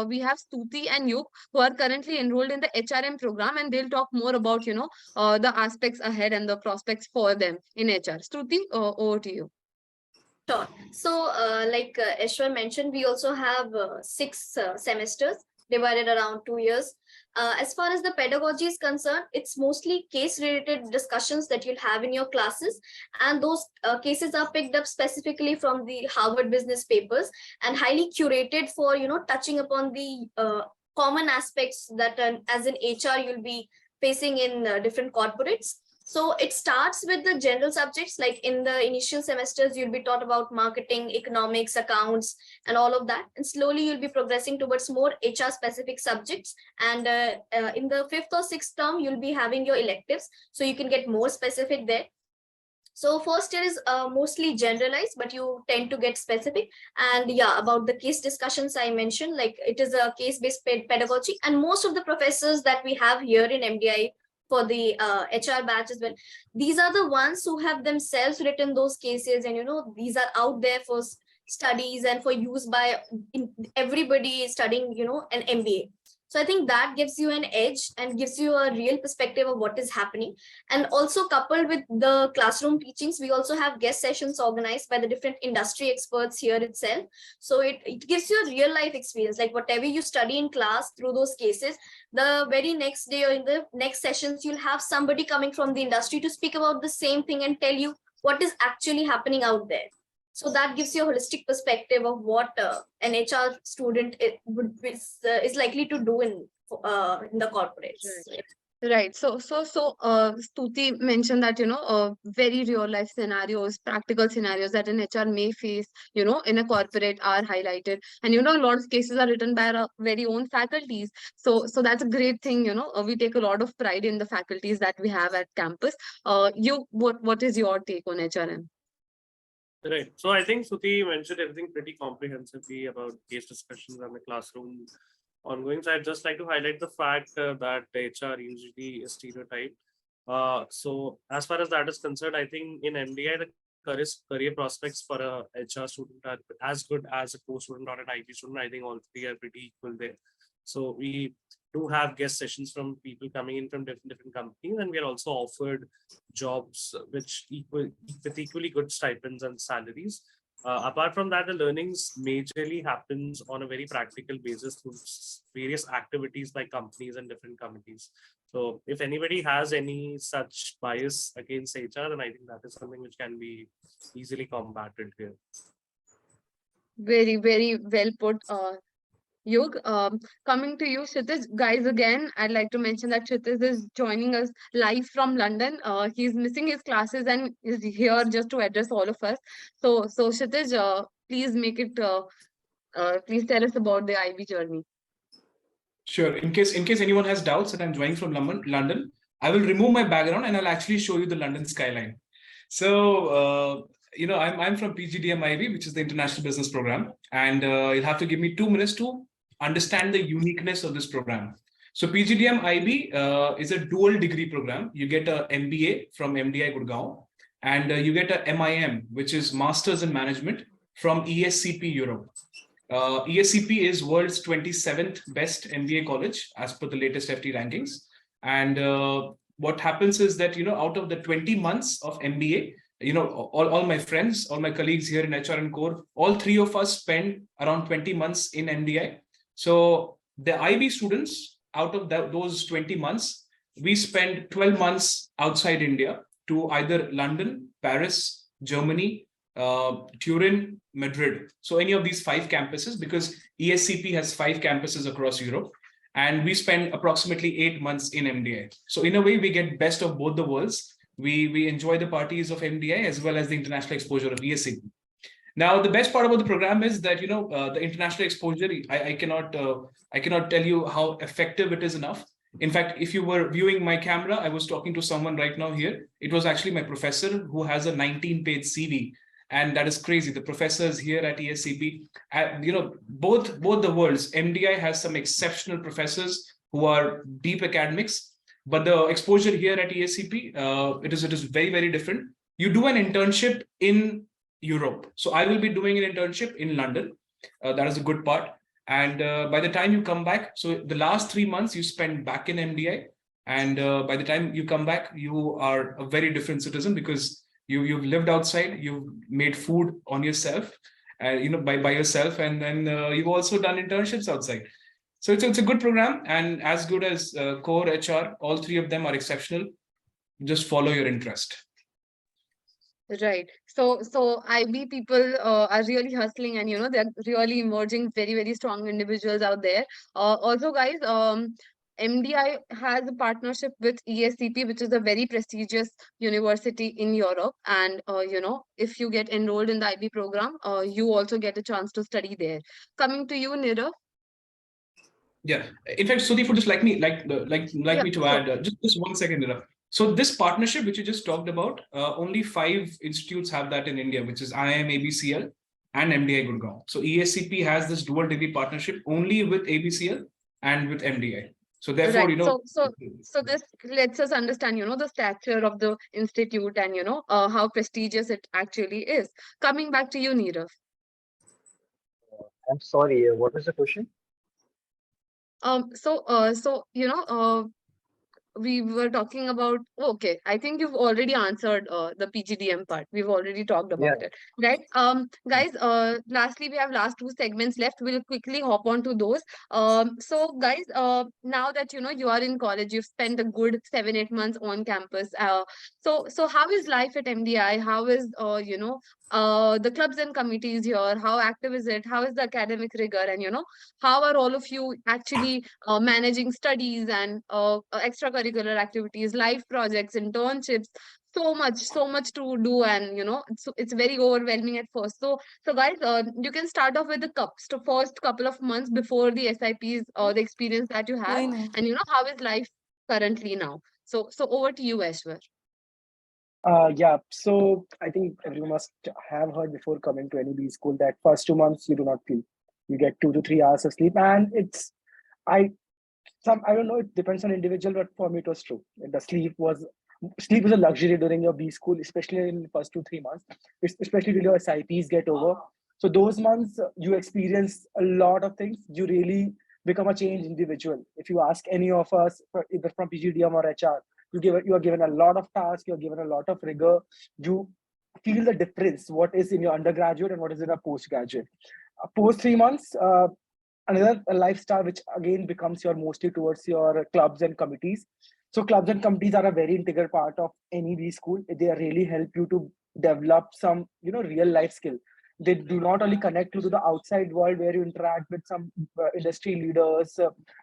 we have Stuti and Yug who are currently enrolled in the HRM program, and they'll talk more about the aspects ahead and the prospects for them in HR. Stuti, over to you. Sure. So, like Ashwar mentioned, we also have 6 semesters divided around 2 years. As far as the pedagogy is concerned, it's mostly case-related discussions that you'll have in your classes, and those cases are picked up specifically from the Harvard Business Papers and highly curated for touching upon the common aspects that as an HR you'll be facing in different corporates. So it starts with the general subjects, like in the initial semesters, you'll be taught about marketing, economics, accounts, and all of that. And slowly you'll be progressing towards more HR specific subjects. And in the 5th or 6th term, you'll be having your electives. So you can get more specific there. So first year is mostly generalized, but you tend to get specific. And yeah, about the case discussions I mentioned, like it is a case-based pedagogy. And most of the professors that we have here in MDI for the HR batch as well, these are the ones who have themselves written those cases, and these are out there for studies and for use by everybody studying an MBA. So I think that gives you an edge and gives you a real perspective of what is happening. And also coupled with the classroom teachings, we also have guest sessions organized by the different industry experts here itself. So it gives you a real life experience, like whatever you study in class through those cases, the very next day or in the next sessions, you'll have somebody coming from the industry to speak about the same thing and tell you what is actually happening out there. So that gives you a holistic perspective of what an HR student is likely to do in the corporates. Right. So, Stuti mentioned that, very real life scenarios, practical scenarios that an HR may face, in a corporate are highlighted. And, a lot of cases are written by our very own faculties. So that's a great thing, we take a lot of pride in the faculties that we have at campus. What is your take on HRM? Right. So I think Suti mentioned everything pretty comprehensively about case discussions and the classroom ongoing. So I'd just like to highlight the fact that HR usually is stereotyped. So as far as that is concerned, I think in MDI, the career prospects for a HR student are as good as a core student or an IT student. I think all 3 are pretty equal there. So we do have guest sessions from people coming in from different companies, and we are also offered jobs with equally good stipends and salaries. Apart from that, the learnings majorly happens on a very practical basis through various activities by companies and different committees. So if anybody has any such bias against HR, then I think that is something which can be easily combated here. Very, very well put, Yug. Coming to you, Kshitij, guys, again, I'd like to mention that Kshitij is joining us live from London. He's missing his classes and is here just to address all of us. So Kshitij, please please tell us about the IB journey. Sure. In case anyone has doubts that I'm joining from London, I will remove my background and I'll actually show you the London skyline. So, I'm from PGDM IB, which is the International Business Program, and you'll have to give me 2 minutes to understand the uniqueness of this program. So PGDM IB is a dual degree program. You get a MBA from MDI Gurgaon, and you get a MIM, which is Masters in Management from ESCP Europe. ESCP is world's 27th best MBA college as per the latest FT rankings. And what happens is that, out of the 20 months of MBA, all my friends, all my colleagues here in HR and Core, all three of us spend around 20 months in MDI. So the IB students, out of those 20 months, we spend 12 months outside India to either London, Paris, Germany, Turin, Madrid. So any of these 5 campuses, because ESCP has 5 campuses across Europe, and we spend approximately 8 months in MDI. So in a way, we get best of both the worlds. We enjoy the parties of MDI as well as the international exposure of ESCP. Now, the best part about the program is that the international exposure. I cannot tell you how effective it is enough. In fact, if you were viewing my camera, I was talking to someone right now here. It was actually my professor who has a 19-page CV. And that is crazy. The professors here at ESCP, both the worlds, MDI has some exceptional professors who are deep academics, but the exposure here at ESCP, it is very, very different. You do an internship in Europe. So I will be doing an internship in London. That is a good part. And by the time you come back, so the last 3 months you spend back in MDI. And by the time you come back, you are a very different citizen because you've lived outside, you've made food on yourself, by yourself, and then you've also done internships outside. So it's a good program, and as good as Core, HR, all 3 of them are exceptional. Just follow your interest. Right. So IB people are really hustling, and they're really emerging very, very strong individuals out there. Also, guys, MDI has a partnership with ESCP, which is a very prestigious university in Europe. And if you get enrolled in the IB program, you also get a chance to study there. Coming to you, Nirav. Yeah. In fact, Sudeep would just like me Yeah, me to sure. add just 1 second, Nirav. So this partnership, which you just talked about, only 5 institutes have that in India, which is IIM, ABCL, and MDI Gurgaon. So ESCP has this dual degree partnership only with ABCL and with MDI. So therefore, Right. So this lets us understand, the stature of the institute and, how prestigious it actually is. Coming back to you, Nirav. I'm sorry, what was the question? We were talking about, okay, I think you've already answered the PGDM part. We've already talked Yeah. about it, right? Guys, lastly, we have last 2 segments left. We'll quickly hop on to those. So guys, now that you are in college, you've spent a good 7-8 months on campus. So how is life at MDI? How is the clubs and committees here? How active is it? How is the academic rigor? And how are all of you actually managing studies and extracurricular activities, life projects, internships? So much to do, and it's very overwhelming at first. So guys, you can start off with the first couple of months before the SIPs, the experience that you had, and how is life currently now. So over to you, Aishwar. Yeah, so I think everyone must have heard before coming to any B school that first 2 months you do not sleep. You get 2 to 3 hours of sleep, and I I don't know, it depends on individual, but for me it was true. The sleep was a luxury during your B school, especially in the first 2-3 months, especially till your SIPs get over. So those months you experience a lot of things. You really become a changed individual. If you ask any of us, either from PGDM or HR, you are given a lot of tasks, you're given a lot of rigor. You feel the difference, what is in your undergraduate and what is in a postgraduate. Post 3 months, another lifestyle which again becomes your mostly towards your clubs and committees. So clubs and committees are a very integral part of any B school. They really help you to develop some real life skill. They do not only connect you to the outside world where you interact with some industry leaders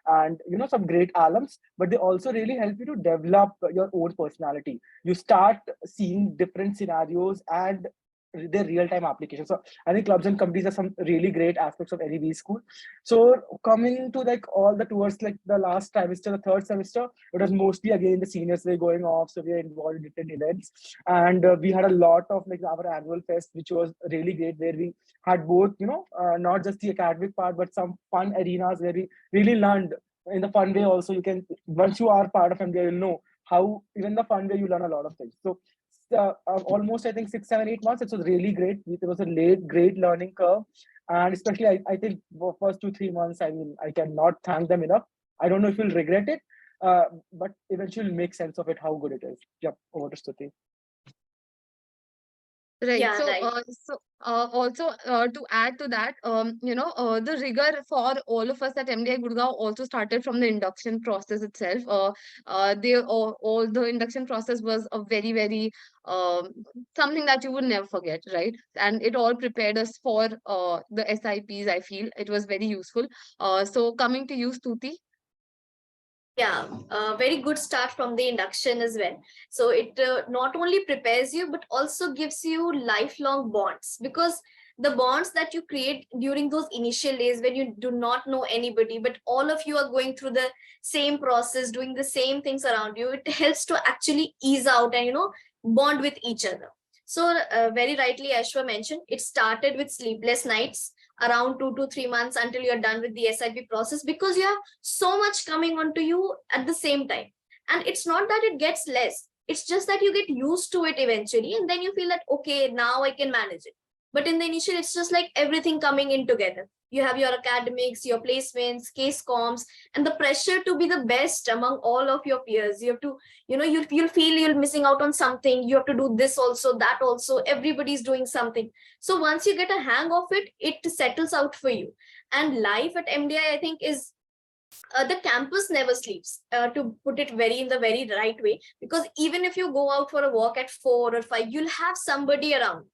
and some great alums, but they also really help you to develop your own personality. You start seeing different scenarios and their real-time application. So I think clubs and committees are some really great aspects of any B school. So coming to like all the towards like the last trimester, the 3rd semester, it was mostly again the seniors were going off, so we were involved in different events, and we had a lot of like our annual fest, which was really great, where we had both not just the academic part, but some fun arenas where we really learned in the fun way. Also, you can, once you are part of MBA, you'll know how even the fun way you learn a lot of things. So almost, I think, 6, 7, 8 months. It was really great. It was a great learning curve. And especially, I think for first 2, 3 months, I mean, I cannot thank them enough. I don't know if you'll regret it, but eventually make sense of it, how good it is. Yep, over to Stuti. Right. Yeah, right. Also to add to that, the rigor for all of us at MDI Gurgaon also started from the induction process itself. All the induction process was a very, very something that you would never forget, right? And it all prepared us for the SIPs. I feel it was very useful. So coming to you, Stuti. Yeah, very good start from the induction as well. So it not only prepares you, but also gives you lifelong bonds, because the bonds that you create during those initial days when you do not know anybody, but all of you are going through the same process, doing the same things around you, it helps to actually ease out and, bond with each other. So very rightly, Ashwa mentioned, it started with sleepless nights around 2 to 3 months until you're done with the SIP process, because you have so much coming onto you at the same time. And it's not that it gets less, it's just that you get used to it eventually, and then you feel that, okay, now I can manage it. But in the initial, it's just like everything coming in together. You have your academics, your placements, case comms, and the pressure to be the best among all of your peers. You have to, you'll feel you're missing out on something. You have to do this also, that also. Everybody's doing something. So once you get a hang of it, it settles out for you. And life at MDI, I think, is the campus never sleeps, to put it in the very right way, because even if you go out for a walk at 4 or 5, you'll have somebody around.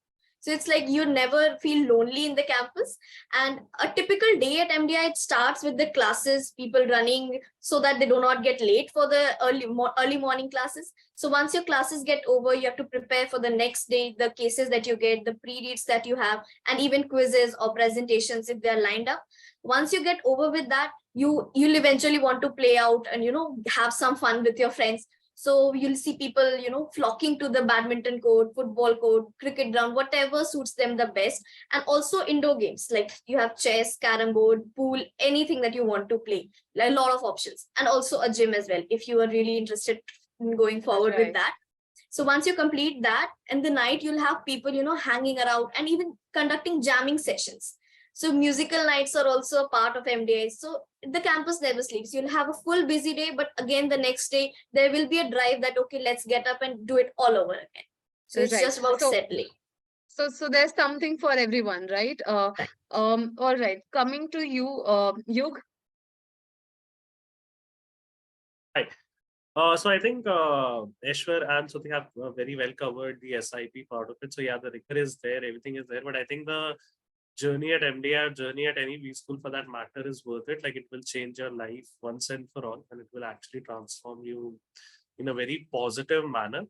So it's like you never feel lonely in the campus. And a typical day at MDI, it starts with the classes, people running so that they do not get late for the early morning classes. So once your classes get over, you have to prepare for the next day, the cases that you get, the pre-reads that you have, and even quizzes or presentations if they're lined up. Once you get over with that, you'll eventually want to play out and have some fun with your friends. So you'll see people flocking to the badminton court, football court, cricket ground, whatever suits them the best. And also indoor games, like you have chess, carom board, pool, anything that you want to play. A lot of options. And also a gym as well, if you are really interested in going forward with that. So once you complete that, in the night, you'll have people hanging around and even conducting jamming sessions. So musical nights are also a part of MDI. So the campus never sleeps. You'll have a full busy day, but again, the next day, there will be a drive that, okay, let's get up and do it all over again. So it's just about settling. So there's something for everyone, right? All right. Coming to you, Yug. Right. So I think Eshwar and Suti have very well covered the SIP part of it. So yeah, the rigor is there, everything is there. But I think the journey at MDI, journey at any B school for that matter, is worth it. Like, it will change your life once and for all, and it will actually transform you in a very positive manner.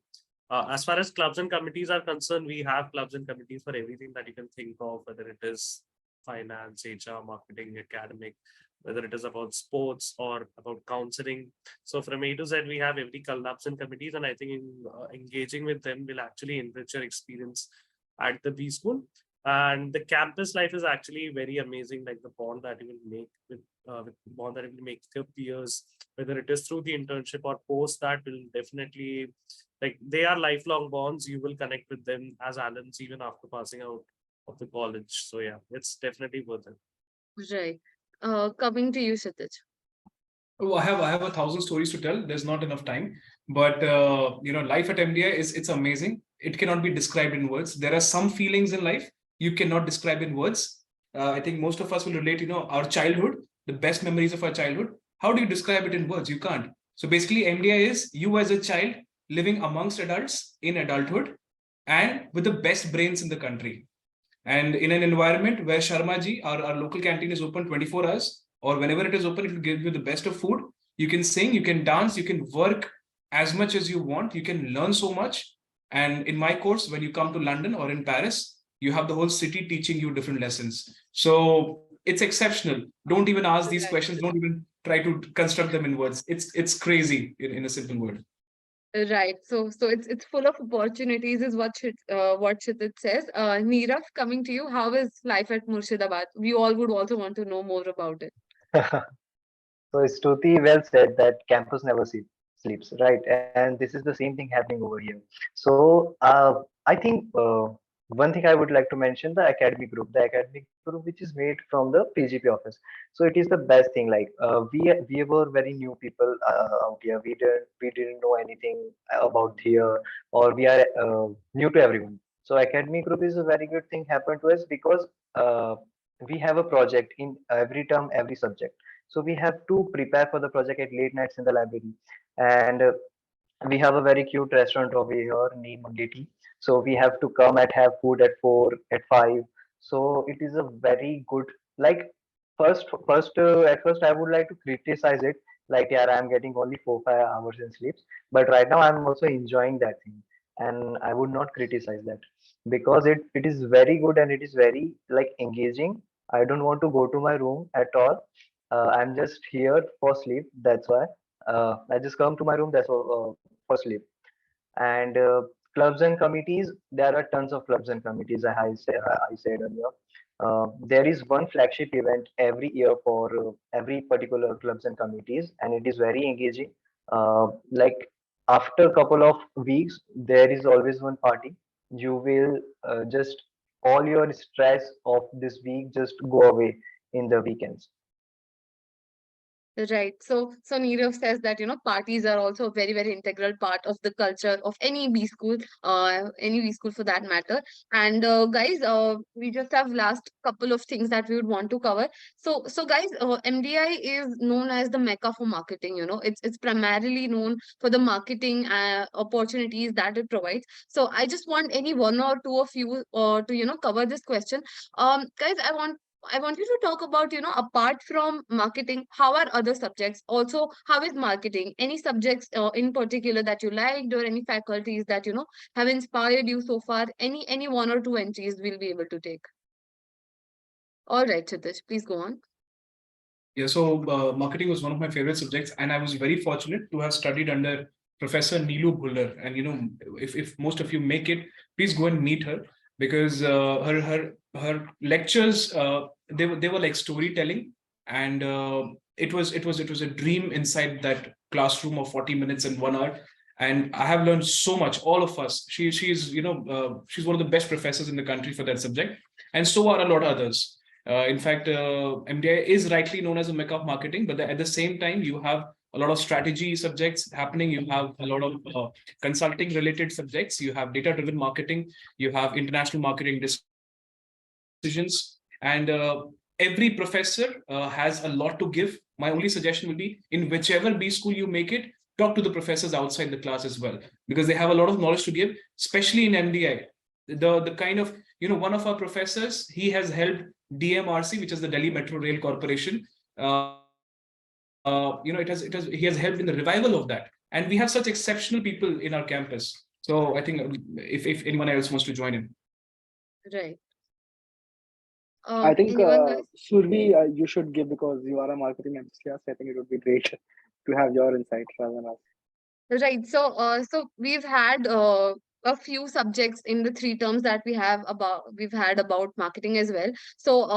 As far as clubs and committees are concerned, we have clubs and committees for everything that you can think of, whether it is finance, HR, marketing, academic, whether it is about sports or about counseling. So from A to Z, we have every clubs and committees, and I think engaging with them will actually enrich your experience at the B school. And the campus life is actually very amazing, like the bond that you will make with bond that you will make with your peers, whether it is through the internship or post, that will definitely, like, they are lifelong bonds. You will connect with them as alums even after passing out of the college. So yeah, it's definitely worth it. Right. Coming to you, Kshitij. Oh, I have 1,000 stories to tell. There's not enough time, but life at MDI it's amazing. It cannot be described in words. There are some feelings in life you cannot describe in words. I think most of us will relate. Our childhood, the best memories of our childhood. How do you describe it in words? You can't. So basically, MDI is you as a child living amongst adults in adulthood, and with the best brains in the country. And in an environment where Sharma ji, our local canteen, is open 24 hours, or whenever it is open, it will give you the best of food. You can sing, you can dance, you can work as much as you want. You can learn so much. And in my course, when you come to London or in Paris, you have the whole city teaching you different lessons. So it's exceptional. Don't even ask these questions. Don't even try to construct them in words. It's crazy in a simple word. Right. So it's full of opportunities, is what Kshitij says. Neerav, coming to you, how is life at Murshidabad? We all would also want to know more about it. So Stuti well said that campus never sleeps, right? And this is the same thing happening over here. So I think one thing I would like to mention, the academic group which is made from the PGP office. So it is the best thing. Like we were very new people out here. We didn't know anything about here, or we are new to everyone. So academic group is a very good thing happened to us because we have a project in every term, every subject. So we have to prepare for the project at late nights in the library, and we have a very cute restaurant over here named Mangeti. So we have to come and have food at 4, at 5. So it is a very good, like, at first I would like to criticize it, like, yeah, I'm getting only 4 5 hours in sleeps, but right now I'm also enjoying that thing, and I would not criticize that because it is very good and it is very like engaging. I don't want to go to my room at all. I'm just here for sleep. That's why I just come to my room. That's all for sleep. And clubs and committees, there are tons of clubs and committees. I said earlier. There is one flagship event every year for every particular clubs and committees, and it is very engaging. Like after a couple of weeks, there is always one party. You will just all your stress of this week just go away in the weekends. Right. So Nirav says that, parties are also a very, very integral part of the culture of any B school for that matter. And guys, we just have last couple of things that we would want to cover. So guys, MDI is known as the mecca for marketing. It's primarily known for the marketing opportunities that it provides. So I just want any one or two of you to cover this question. Guys, I want you to talk about, apart from marketing, how are other subjects? Also, how is marketing? Any subjects in particular that you liked, or any faculties that, have inspired you so far? Any one or two entries we'll be able to take. All right, Chitish, please go on. Yeah, so marketing was one of my favorite subjects, and I was very fortunate to have studied under Professor Neelu Bhuller. And if most of you make it, please go and meet her because her lectures they were like storytelling, and it was a dream inside that classroom of 40 minutes and 1 hour. And I have learned so much. All of us. She's one of the best professors in the country for that subject, and so are a lot of others. In fact, MDI is rightly known as a mecca of marketing, but at the same time, you have a lot of strategy subjects happening. You have a lot of consulting related subjects. You have data driven marketing. You have international marketing decisions. And every professor has a lot to give. My only suggestion would be in whichever B school you make it, talk to the professors outside the class as well, because they have a lot of knowledge to give, especially in MDI. The kind of, one of our professors, he has helped DMRC, which is the Delhi Metro Rail Corporation. He has helped in the revival of that. And we have such exceptional people in our campus. So I think if anyone else wants to join in. Right. I think Anyone guys? Survi, you should give because you are a marketing enthusiast. I think it would be great to have your insights rather than us. Right. So we've had a few subjects in the 3 terms that we've had about marketing as well. So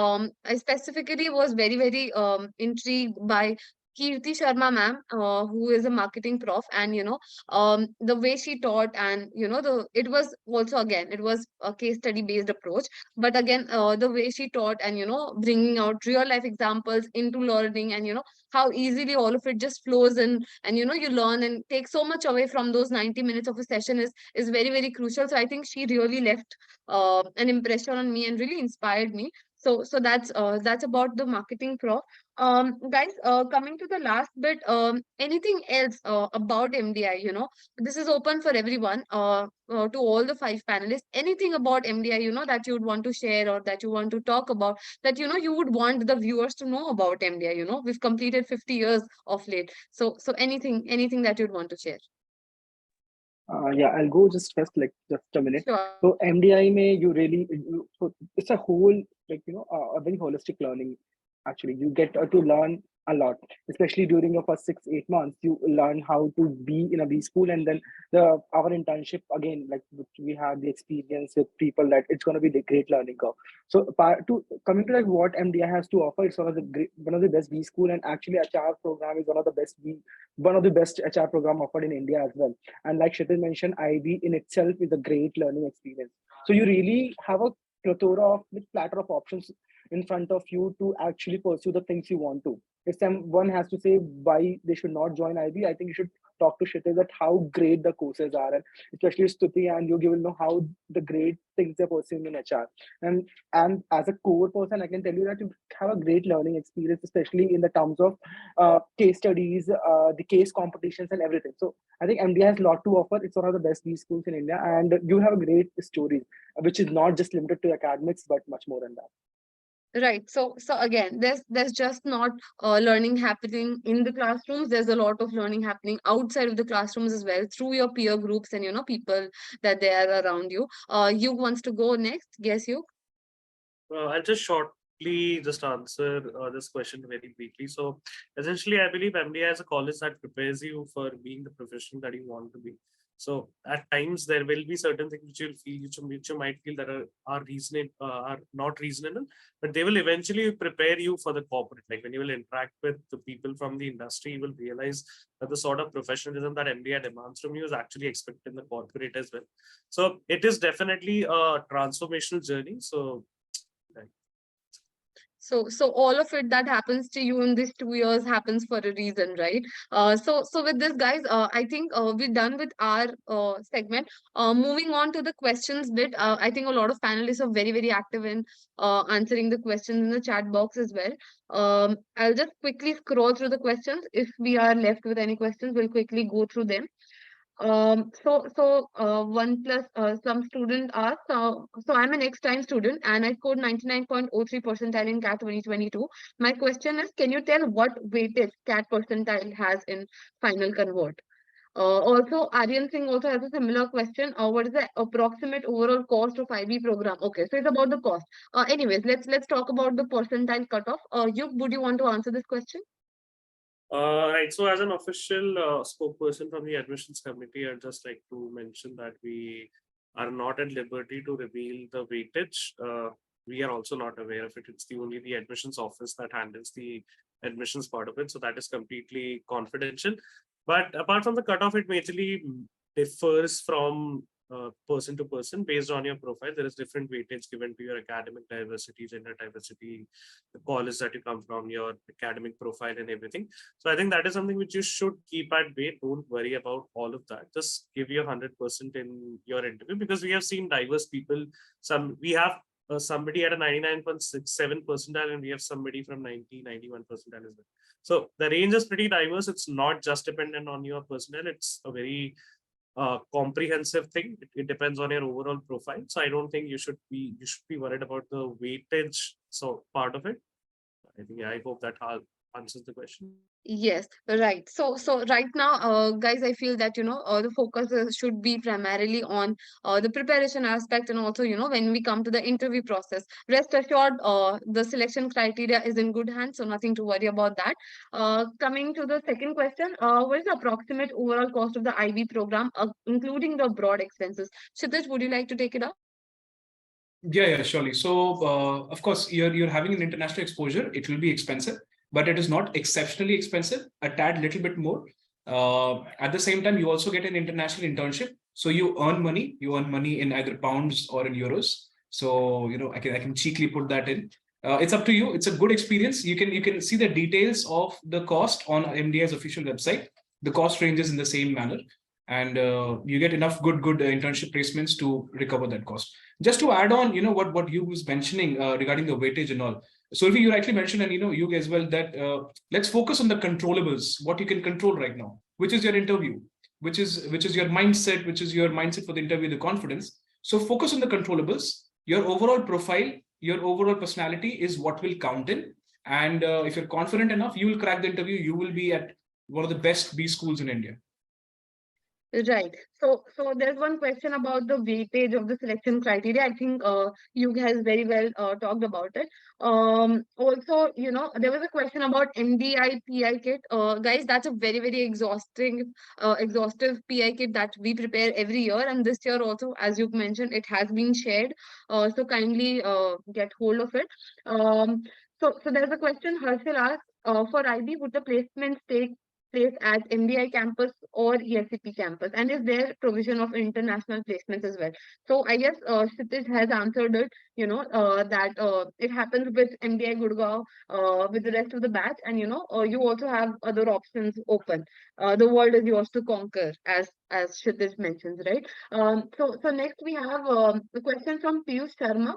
I specifically was very, very intrigued by Kirti Sharma ma'am, who is a marketing prof, and the way she taught, and it was also, again, it was a case study based approach, but again, the way she taught, and bringing out real life examples into learning, and how easily all of it just flows in, and you learn and take so much away from those 90 minutes of a session is very, very crucial. So I think she really left an impression on me and really inspired me. So that's about the marketing prof. Guys, coming to the last bit, anything else about MDI? This is open for everyone, to all the 5 panelists. Anything about MDI, that you would want to share, or that you want to talk about, that you would want the viewers to know about MDI? We've completed 50 years of late. So anything that you'd want to share? Yeah, I'll go just a minute. Sure. So MDI mein so it's a whole a very holistic learning. Actually, you get to learn a lot, especially during your first 6-8 months. You learn how to be in a B school, and then our internship again, like we have the experience with people, that it's going to be the great learning curve. So to coming to like what MDI has to offer, it's one of the best B school, and actually HR program is one of the best HR program offered in India as well. And like Kshitij mentioned, IB in itself is a great learning experience. So you really have a plethora of platter of options in front of you to actually pursue the things you want to. If someone has to say why they should not join IB, I think you should talk to Kshitij that how great the courses are, and especially Stuti and you will know how the great things they're pursuing in HR. And as a core person, I can tell you that you have a great learning experience, especially in the terms of case studies, the case competitions, and everything. So I think MDI has a lot to offer. It's one of the best B schools in India, and you have a great story, which is not just limited to academics, but much more than that. Right. So again, there's just not learning happening in the classrooms. There's a lot of learning happening outside of the classrooms as well, through your peer groups and people that they are around you. You wants to go next? Guess you. I'll just shortly just answer this question very briefly. So essentially, I believe MDI is a college that prepares you for being the professional that you want to be. So at times there will be certain things which you'll feel, which you might feel that are not reasonable, but they will eventually prepare you for the corporate. Like when you will interact with the people from the industry, you will realize that the sort of professionalism that MDI demands from you is actually expected in the corporate as well. So it is definitely a transformational journey. So So all of it that happens to you in these 2 years happens for a reason, right? So with this, guys, I think we're done with our segment. Moving on to the questions bit. I think a lot of panelists are very, very active in answering the questions in the chat box as well. I'll just quickly scroll through the questions. If we are left with any questions, we'll quickly go through them. One plus some student asked, so I'm an ex-time student and I scored 99.03 percentile in CAT 2022. My question is, can you tell what weightage CAT percentile has in final convert? Also, Aryan Singh also has a similar question. What is the approximate overall cost of IB program? Okay, so it's about the cost. Anyways, let's talk about the percentile cutoff. Would you want to answer this question? Right. So as an official spokesperson from the admissions committee, I'd just like to mention that we are not at liberty to reveal the weightage. We are also not aware of it. It's only the admissions office that handles the admissions part of it. So that is completely confidential. But apart from the cutoff, it majorly differs from person to person based on your profile. There is different weightage given to your academic diversity, gender diversity, the college that you come from, your academic profile and everything. So I think that is something which you should keep at bay. Don't worry about all of that. Just give your 100% in your interview, because we have seen diverse people. We have somebody at a 99.67 percentile, and we have somebody from 91 percentile as well. So the range is pretty diverse. It's not just dependent on your personnel. It's a very comprehensive thing. It depends on your overall profile. So I don't think you should be worried about the weightage part of it. I hope that answers the question. Yes, right. So right now, guys, I feel that the focus should be primarily on the preparation aspect, and also when we come to the interview process. Rest assured, the selection criteria is in good hands, so nothing to worry about that. Coming to the second question, what is the approximate overall cost of the IB program, including the broad expenses? Kshitij, would you like to take it up? Yeah, surely. So, of course, you're having an international exposure. It will be expensive, but it is not exceptionally expensive. A tad little bit more. At the same time, you also get an international internship. So you earn money. You earn money in either pounds or in euros. So I can cheekily put that in. It's up to you. It's a good experience. You can see the details of the cost on MDI's official website. The cost ranges in the same manner, and you get enough good internship placements to recover that cost. Just to add on, what you was mentioning regarding the weightage and all. So if you actually mentioned, and you as well, that let's focus on the controllables, what you can control right now, which is your interview, which is your mindset, for the interview, the confidence. So focus on the controllables. Your overall profile, your overall personality is what will count in. And if you're confident enough, you will crack the interview. You will be at one of the best B schools in India. Right. So there's one question about the weightage of the selection criteria. I think you has very well talked about it. Also, there was a question about MDI PI kit. Guys, that's a very exhaustive PI kit that we prepare every year, and this year also, as you mentioned, it has been shared. So kindly get hold of it. So there's a question Harshil asked. For IB, would the placements take place at MDI campus or ESCP campus? And is there provision of international placements as well? So I guess Kshitij has answered it, that it happens with MDI Gurgaon, with the rest of the batch. And, you also have other options open. The world is yours to conquer, as Kshitij mentions, right? So next we have a question from Piyush Sharma.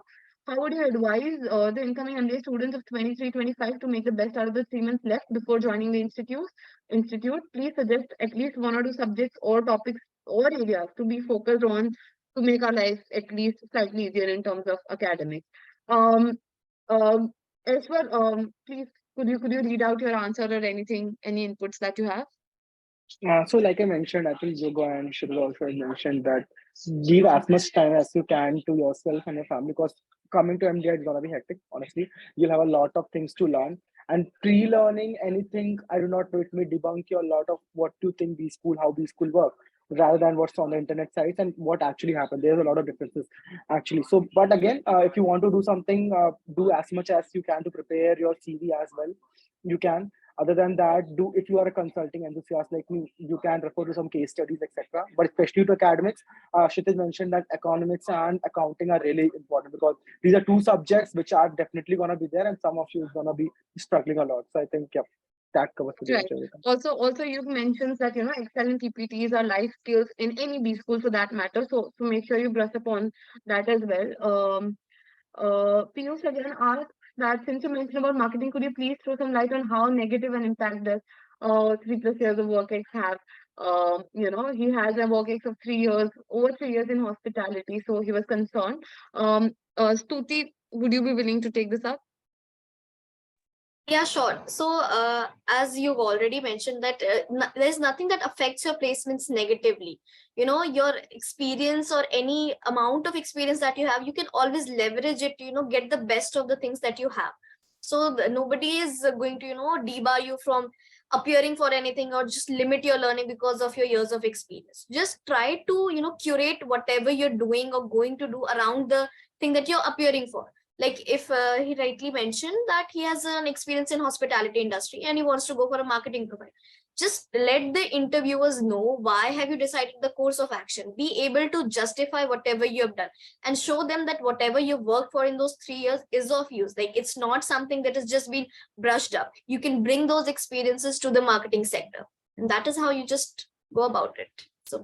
How would you advise the incoming MBA students of 23-25 to make the best out of the 3 months left before joining the institute? Please suggest at least 1 or 2 subjects or topics or areas to be focused on to make our life at least slightly easier in terms of academics. Um, Aishwar, please could you read out your answer or anything, any inputs that you have? So like I mentioned, I think Yoga and Shirley also had mentioned that give as much time as you can to yourself and your family, because coming to MDI is gonna be hectic. Honestly, you'll have a lot of things to learn, and pre-learning anything, I do not know, it may debunk you a lot of what you think B school, how B school work, rather than what's on the internet sites and what actually happened. There's a lot of differences actually. So, but again, if you want to do something, do as much as you can to prepare your CV as well. You can. Other than that, do, if you are a consulting enthusiast like me, you can refer to some case studies, etc. But especially to academics, Kshitij mentioned that economics and accounting are really important, because these are two subjects which are definitely gonna be there, and some of you is gonna be struggling a lot. So I think, yeah, that covers pretty Right. much everything. Also, you mentioned that excellent PPTs are life skills in any B school for that matter. So make sure you brush upon that as well. Piyush again asked that since you mentioned about marketing, could you please throw some light on how negative an impact does 3+ years of work ex have? He has a work ex of 3 years, over 3 years in hospitality, so he was concerned. Stuti, would you be willing to take this up? Yeah, sure. So, as you've already mentioned, that there's nothing that affects your placements negatively. Your experience or any amount of experience that you have, you can always leverage it to, get the best of the things that you have. So, nobody is going to, debar you from appearing for anything or just limit your learning because of your years of experience. Just try to, curate whatever you're doing or going to do around the thing that you're appearing for. Like if he rightly mentioned that he has an experience in hospitality industry and he wants to go for a marketing profile, just let the interviewers know why have you decided the course of action. Be able to justify whatever you have done and show them that whatever you worked for in those 3 years is of use. Like it's not something that has just been brushed up. You can bring those experiences to the marketing sector, and that is how you just go about it. So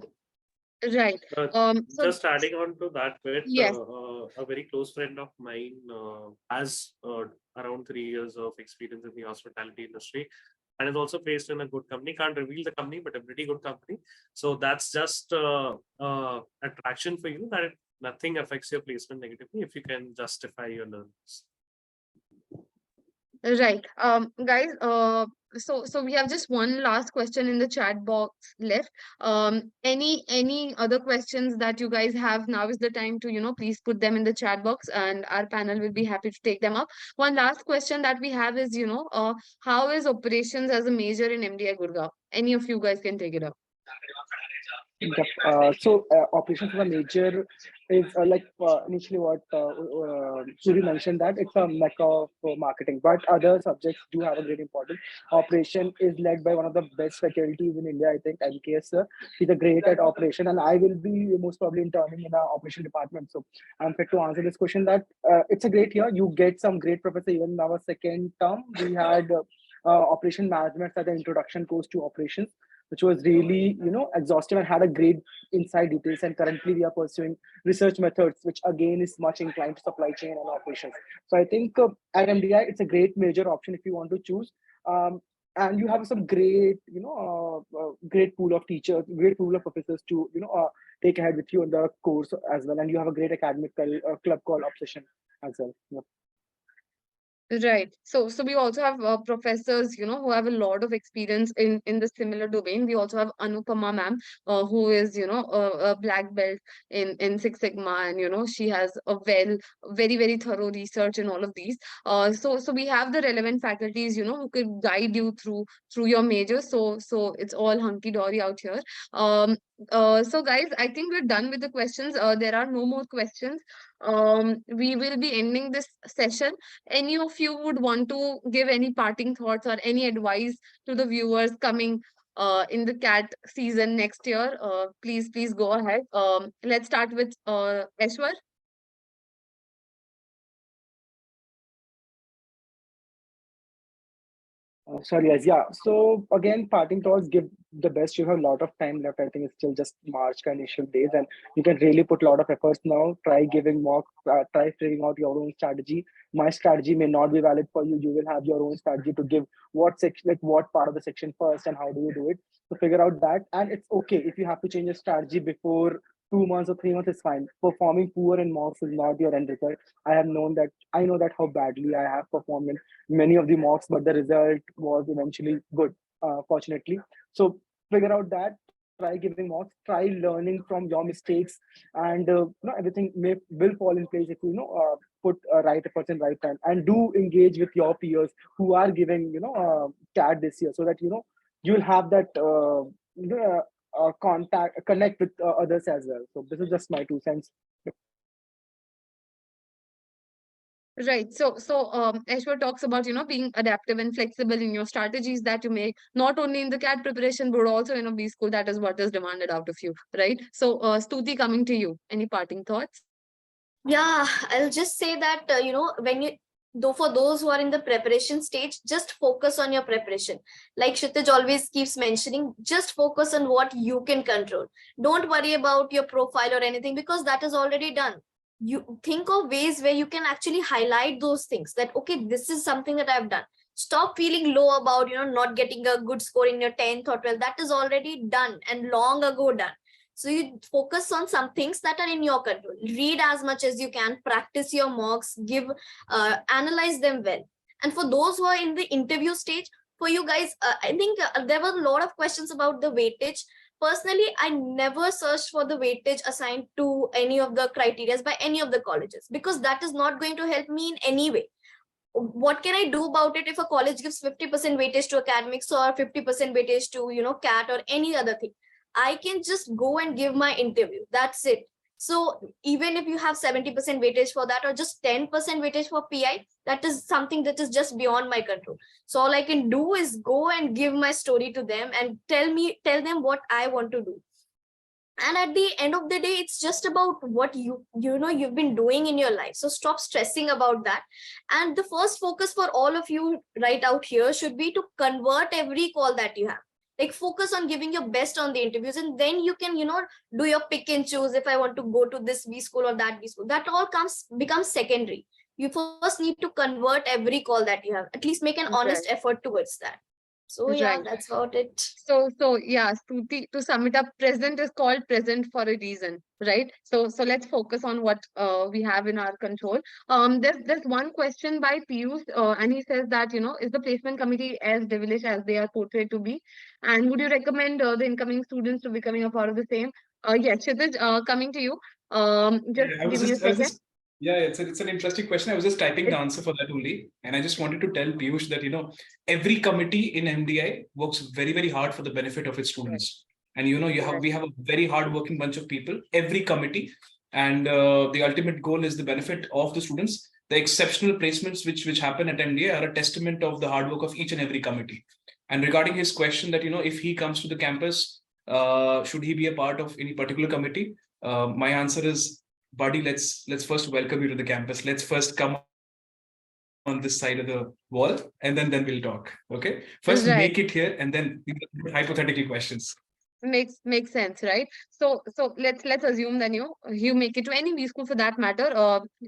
Right. So Just adding on to that bit, yes. a very close friend of mine has around 3 years of experience in the hospitality industry and is also placed in a good company. Can't reveal the company, but a pretty good company. So that's just attraction for you, that nothing affects your placement negatively if you can justify your learnings. Right. Guys, so we have just one last question in the chat box left. Any other questions that you guys have? Now is the time to, please put them in the chat box and our panel will be happy to take them up. One last question that we have is, how is operations as a major in MDI Gurgaon? Any of you guys can take it up. Yep. Operations for the major is initially what Suri mentioned, that it's a mecca of marketing, but other subjects do have a great importance. Operation is led by one of the best faculties in India, I think, MKS sir. He's a great at operation, and I will be most probably interning in our operation department. So I'm fit to answer this question. That it's a great year. You get some great professor. Even in our second term, we had operation management as the introduction course to operations, which was really exhaustive and had a great inside details. And currently we are pursuing research methods, which again is much inclined to supply chain and operations. So I think at MDI it's a great major option if you want to choose. And you have some great great pool of teachers, great pool of professors to take ahead with you in the course as well. And you have a great academic club called Obsession as well. Yeah. Right. So we also have professors, who have a lot of experience in the similar domain. We also have Anupama ma'am, who is, a black belt in Six Sigma, and she has a very thorough research in all of these. So we have the relevant faculties, who could guide you through your major. So it's all hunky dory out here. Um. So guys, I think we're done with the questions. There are no more questions. We will be ending this session. Any of you would want to give any parting thoughts or any advice to the viewers coming in the cat season next year? Please go ahead. Let's start with Ashwar. Sorry, guys. Yeah. So again, parting thoughts, give the best. You have a lot of time left. I think it's still just March kind of initial days, and you can really put a lot of efforts now. Try giving mock, try figuring out your own strategy. My strategy may not be valid for you. You will have your own strategy to give what section, like what part of the section first, and how do you do it. So figure out that, and it's okay if you have to change your strategy before 2 months or 3 months. Is fine. Performing poor in mocks is not your end result. I have known that. I know that how badly I have performed in many of the mocks, but the result was eventually good, fortunately. So figure out that, try giving mocks, try learning from your mistakes, and everything will fall in place if you put right efforts in right time, and do engage with your peers who are giving CAT this year, so that you'll have that contact connect with others as well. So this is just my 2 cents. Right. So Ashwar talks about, being adaptive and flexible in your strategies that you make, not only in the CAT preparation, but also in a B school. That is what is demanded out of you, right? So Stuti, coming to you. Any parting thoughts? Yeah, I'll just say that, when you, though for those who are in the preparation stage, just focus on your preparation. Like Kshitij always keeps mentioning, just focus on what you can control. Don't worry about your profile or anything, because that is already done. You think of ways where you can actually highlight those things, that, okay, this is something that I've done. Stop feeling low about, not getting a good score in your 10th or 12th. That is already done and long ago done. So you focus on some things that are in your control. Read as much as you can, practice your mocks, analyze them well. And for those who are in the interview stage, for you guys, I think there were a lot of questions about the weightage. Personally, I never searched for the weightage assigned to any of the criterias by any of the colleges, because that is not going to help me in any way. What can I do about it if a college gives 50% weightage to academics or 50% weightage to, CAT or any other thing? I can just go and give my interview. That's it. So even if you have 70% weightage for that, or just 10% weightage for PI, that is something that is just beyond my control. So all I can do is go and give my story to them and tell them what I want to do. And at the end of the day, it's just about what you've been doing in your life. So stop stressing about that. And the first focus for all of you right out here should be to convert every call that you have. Like, focus on giving your best on the interviews, and then you can do your pick and choose. If I want to go to this B school or that B school, that all becomes secondary. You first need to convert every call that you have, at least make an honest Right. effort towards that. So yeah, Right. that's about it. So yeah, Stuti, to sum it up, present is called present for a reason, right? So let's focus on what we have in our control. There's one question by Piyush, and he says that, is the placement committee as devilish as they are portrayed to be? And would you recommend the incoming students to becoming a part of the same? Yes, Kshitij, coming to you. Just Yeah, give me a I was second. just, yeah, it's an interesting question. I was just typing the It's answer for that only. And I just wanted to tell Piyush that, every committee in MDI works very hard for the benefit of its right. students. And, Right. we have a very hardworking bunch of people, every committee. And the ultimate goal is the benefit of the students. The exceptional placements which happen at MDI are a testament of the hard work of each and every committee. And regarding his question that, if he comes to the campus, should he be a part of any particular committee? My answer is, buddy, let's first welcome you to the campus. Let's first come on this side of the wall, and then we'll talk. Okay. First Right. make it here, and then hypothetical questions. Makes sense, right? So let's assume that you make it to any B school for that matter.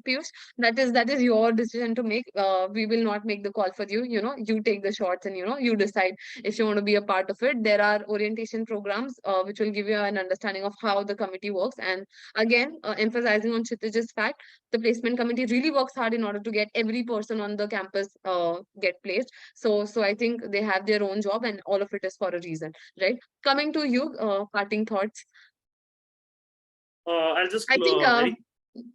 Piyush, that is your decision to make. We will not make the call for you. You take the shots and you decide if you want to be a part of it. There are orientation programs which will give you an understanding of how the committee works. And again, emphasizing on Kshitij's fact, the placement committee really works hard in order to get every person on the campus get placed. So I think they have their own job, and all of it is for a reason, right? Coming to you, parting thoughts. I'll just I think, very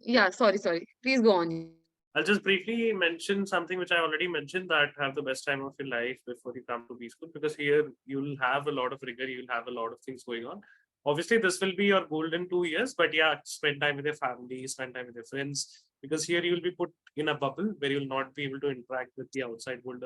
yeah, sorry. Please go on. I'll just briefly mention something which I already mentioned, that have the best time of your life before you come to B school, because here you'll have a lot of rigor, you'll have a lot of things going on. Obviously, this will be your golden 2 years, but yeah, spend time with your family, spend time with your friends, because here you'll be put in a bubble where you'll not be able to interact with the outside world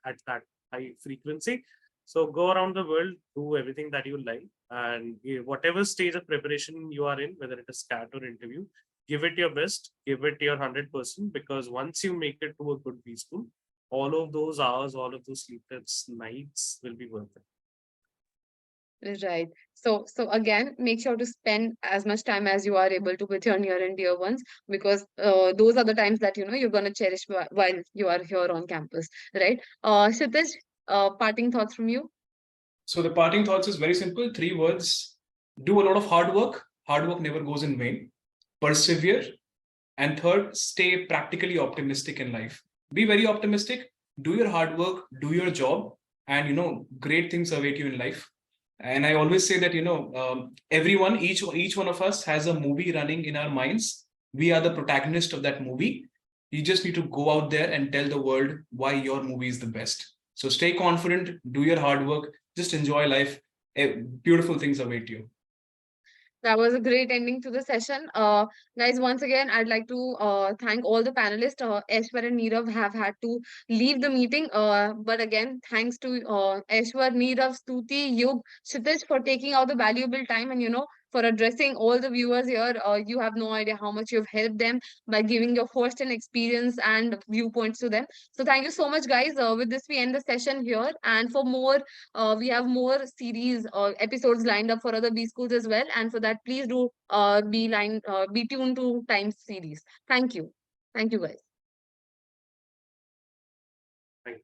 at that high frequency. So go around the world, do everything that you like, and whatever stage of preparation you are in, whether it is CAT or interview, give it your best, give it your 100%, because once you make it to a good B school, all of those hours, all of those sleepless nights will be worth it. Right. So again, make sure to spend as much time as you are able to with your near and dear ones, because those are the times that you're gonna cherish while you are here on campus, right? Kshitij, parting thoughts from you. So the parting thoughts is very simple. 3 words: do a lot of hard work. Hard work never goes in vain. Persevere. And third, stay practically optimistic in life. Be very optimistic. Do your hard work. Do your job, and great things await you in life. And I always say that everyone, each one of us has a movie running in our minds. We are the protagonist of that movie. You just need to go out there and tell the world why your movie is the best. So stay confident, do your hard work, just enjoy life. Beautiful things await you. That was a great ending to the session. Guys, once again, I'd like to thank all the panelists. Aishwar and Neerav have had to leave the meeting. But again, thanks to Aishwar, Neerav, Stuti, Yug, Kshitij for taking out the valuable time and, for addressing all the viewers here. You have no idea how much you've helped them by giving your first-hand experience and viewpoints to them. So thank you so much, guys. With this, we end the session here. And for more, we have more series or episodes lined up for other B schools as well. And for that, please do be tuned to T.I.M.E series. Thank you. Thank you, guys.